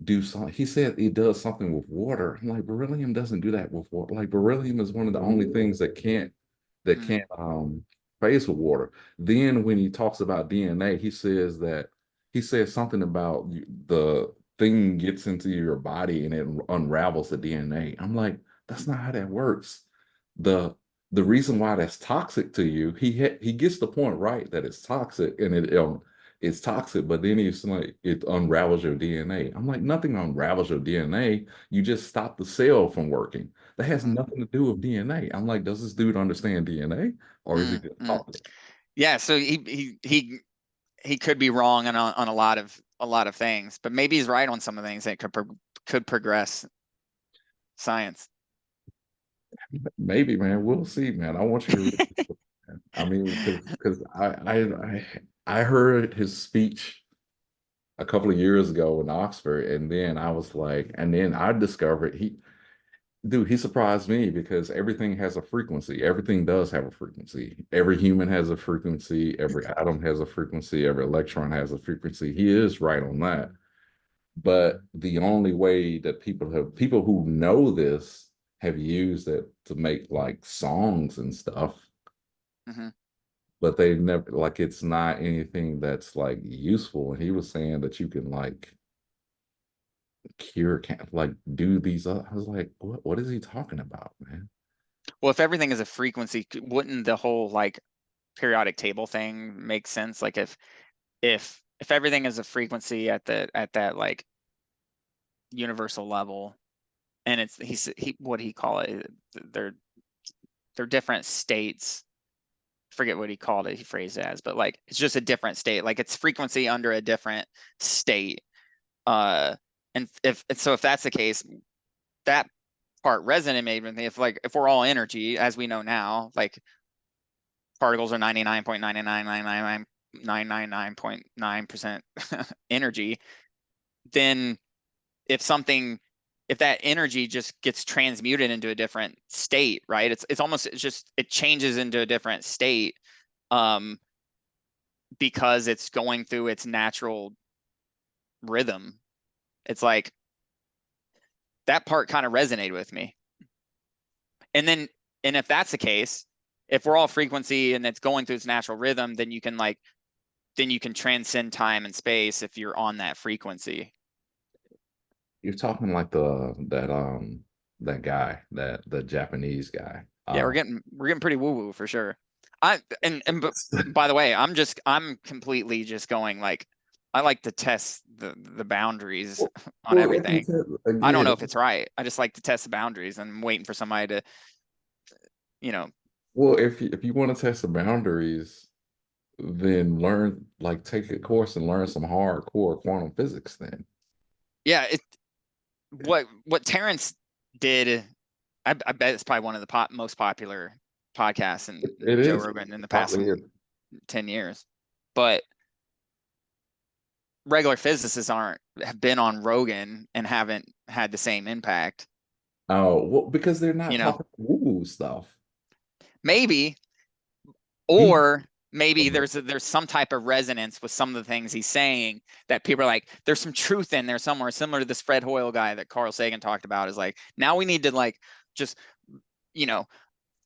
do something. He said it does something with water. I'm like, beryllium doesn't do that with water. Like beryllium is one of the only things that Hmm. can't phase with water. Then when he talks about DNA, he says something about the thing gets into your body and it unravels the DNA. I'm like, that's not how that works. The the reason why that's toxic to you, he gets the point right that it's toxic and it's toxic, but then he's like, it unravels your DNA. I'm like, nothing unravels your DNA. You just stop the cell from working. That has Hmm. nothing to do with DNA. I'm like, does this dude understand DNA or is he Hmm. just Hmm. talking? Yeah. So he could be wrong on a lot of things, but maybe he's right on some of the things that could progress science. Maybe, man. We'll see, man. I want you to read this book, man. I mean, because I heard his speech a couple of years ago in Oxford, and then I was like, and then I discovered he surprised me because everything has a frequency. Everything does have a frequency. Every human has a frequency. Every atom has a frequency. Every electron has a frequency. He is right on that. But the only way that people who know this have used it to make like songs and stuff, Hmm. but they never like it's not anything that's like useful. And he was saying that you can like like do these other, I was like, what is he talking about, man? Well, if everything is a frequency, wouldn't the whole like periodic table thing make sense? Like if everything is a frequency at that like universal level, and it's he what he call it? They're they're different states. Forget what he called it. He phrased it as, but like it's just a different state. Like it's frequency under a different state. Uh, and if that's the case, that part resonated with me. If we're all energy, as we know now, like particles are 99.9999999.9% energy, then if something if that energy just gets transmuted into a different state, right? It's just it changes into a different state um because it's going through its natural rhythm. It's like that part kind of resonated with me. And then and if that's the case, if we're all frequency and it's going through its natural rhythm, then you can transcend time and space if you're on that frequency. You're talking like that guy, that the Japanese guy. Yeah, we're getting pretty woo woo for sure. But by the way, I'm completely just going like I like to test the boundaries Well, on well, if you everything. I don't know if again, it's right. I just like to test the boundaries and I'm waiting for somebody to, you know, well, if you want to test the boundaries, then learn, like, take a course and learn some hardcore quantum physics. Then yeah, what Terrance did, I bet it's probably one of the most popular podcasts in it Joe is. Rogan in the past Probably is. 10 years. But regular physicists aren't have been on Rogan and haven't had the same impact. Oh, well, because they're not You know, talking woo stuff. maybe, He, or maybe there's some type of resonance with some of the things he's saying that people are like, there's some truth in there somewhere, similar to this Fred Hoyle guy that Carl Sagan talked about. Is like, now we need to like just, you know,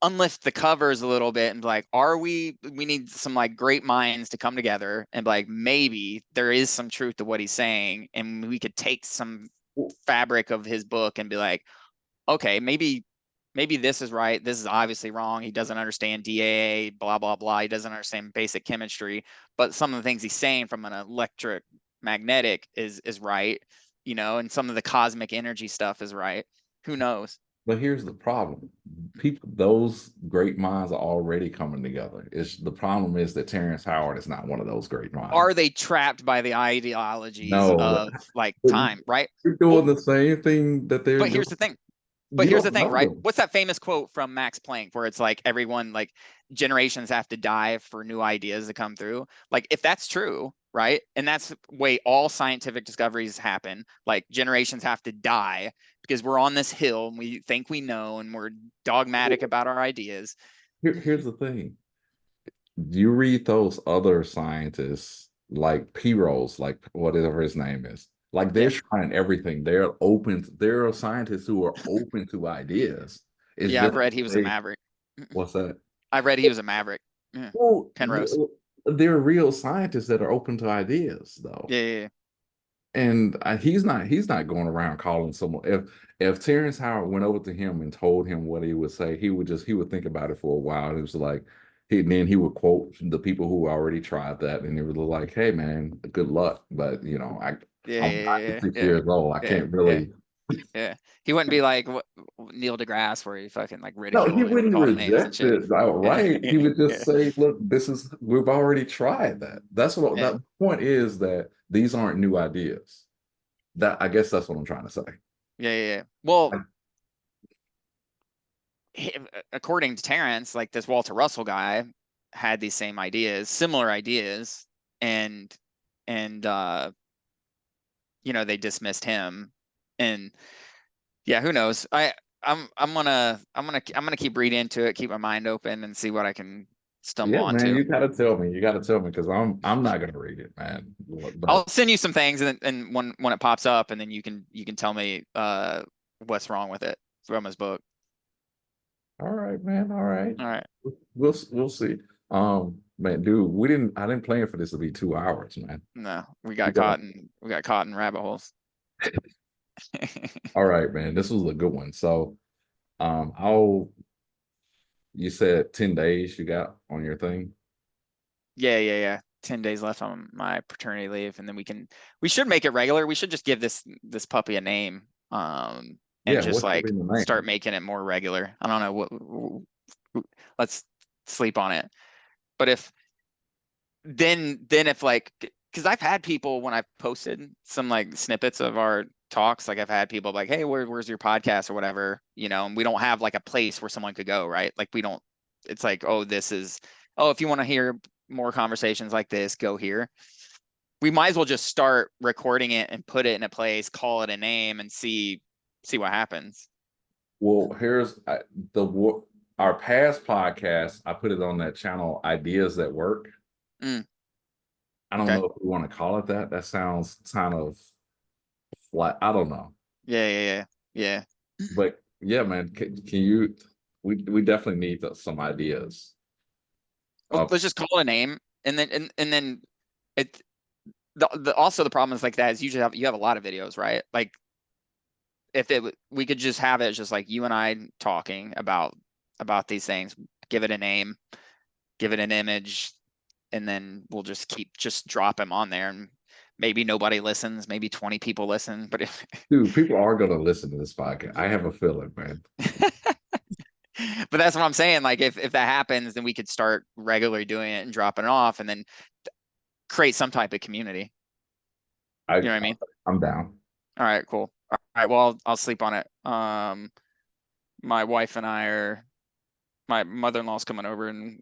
unlift the covers a little bit and be like, we need some like great minds to come together and be like, maybe there is some truth to what he's saying, and we could take some fabric of his book and be like, okay, maybe this is right, this is obviously wrong, he doesn't understand daa, blah blah blah, he doesn't understand basic chemistry, but some of the things he's saying from an electric magnetic is right, and some of the cosmic energy stuff is right. Who knows? but here's the problem. People, those great minds are already coming together. It's the problem is that Terrence Howard is not one of those great Are minds. they trapped by the ideologies No, of like but time, right? you're Well, doing the same thing that they're but doing. here's the thing. But You here's the don't thing, know right? them. What's that famous quote from Max Planck where it's like everyone, like generations have to die for new ideas to come through? Like if that's true, right? And that's the way all scientific discoveries happen. Like generations have to die because we're on this hill and we think we know and we're dogmatic about our ideas. Here's the thing. You read those other scientists like Penrose, like whatever his name is. Like they're Yeah. trying everything. They're open. There are scientists who are open to ideas. It's Yeah, I've just read he was a they, maverick. what's that? I read he was a maverick. Yeah. Well, Penrose. there are real scientists that are open to ideas, though. Yeah, yeah, yeah. And he's not going around calling someone. If Terrence Howard went over to him and told him what he would say, he would think about it for a while. It was like then he would quote the people who already tried that, and it was like, "Hey, man, good luck." But Yeah, I'm yeah, 96 yeah, years old. I yeah, can't yeah, really. yeah. He wouldn't be like Neil deGrasse, where he fucking like No, he ridiculed him and wouldn't called him names and reject shit. it outright. He would just Yeah, say, "Look, we've already tried that." That's what yeah, that point is. That these aren't new ideas. That I guess that's what I'm trying to say. yeah, yeah, yeah. Well, Like, according to Terrence, like this Walter Russell guy had these same ideas, similar ideas, and and they dismissed him. And yeah, who knows? I'm gonna keep reading into it, keep my mind open, and see what I can stumble Yeah, man, onto. you gotta tell me. You gotta tell me because I'm not gonna read it, man. But I'll send you some things, and when it pops up, and then you can tell me what's wrong with it from his book. all right, man. All right. All right. We'll see. Man, dude, I didn't plan for this to be 2 hours, man. No, We got we got caught in rabbit holes. all right, man. This was a good one. So I'll you said 10 days you got on your thing. Yeah, yeah, yeah. 10 days left on my paternity leave, and then we should make it regular. We should just give this puppy a name, and Yeah, just what should like be the start name? making it more regular. I don't know let's sleep on it. But if like, because I've had people when I've posted some like snippets of our talks, like I've had people like, hey, where's your podcast or whatever, and we don't have like a place where someone could go, right? Like we don't, it's like, oh, if you want to hear more conversations like this, go here. We might as well just start recording it and put it in a place, call it a name, and see what happens. Well, here's the our past podcast. I put it on that channel, Ideas that Work. Mm, I don't okay. know if we want to call it that. That sounds kind of flat. I don't know. Yeah, yeah, yeah, yeah. But yeah, man, can you? We definitely need some ideas. Well, Uh, let's just call it a name, and then it. Also the problem is like that is usually you have a lot of videos, right? Like if we could just have it just like you and I talking about these things, give it a name, give it an image, and then we'll just drop them on there, and maybe nobody listens, maybe 20 people listen, but if Dude, people are gonna listen to this podcast. I have a feeling, man. but that's what I'm saying. Like if that happens, then we could start regularly doing it and dropping it off, and then create some type of community. I, You know what I mean? I'm down. All right, cool. All right, well, I'll sleep on it. My wife and my mother-in-law's coming over in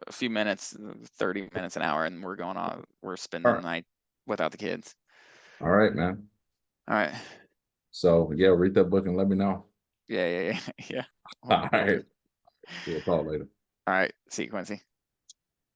a few minutes, 30 minutes, an hour, and we're spending All the right, night without the kids. all right, man. All right. So yeah, read that book and let me know. Yeah. All right. We'll talk later. All right. See you, Quincy.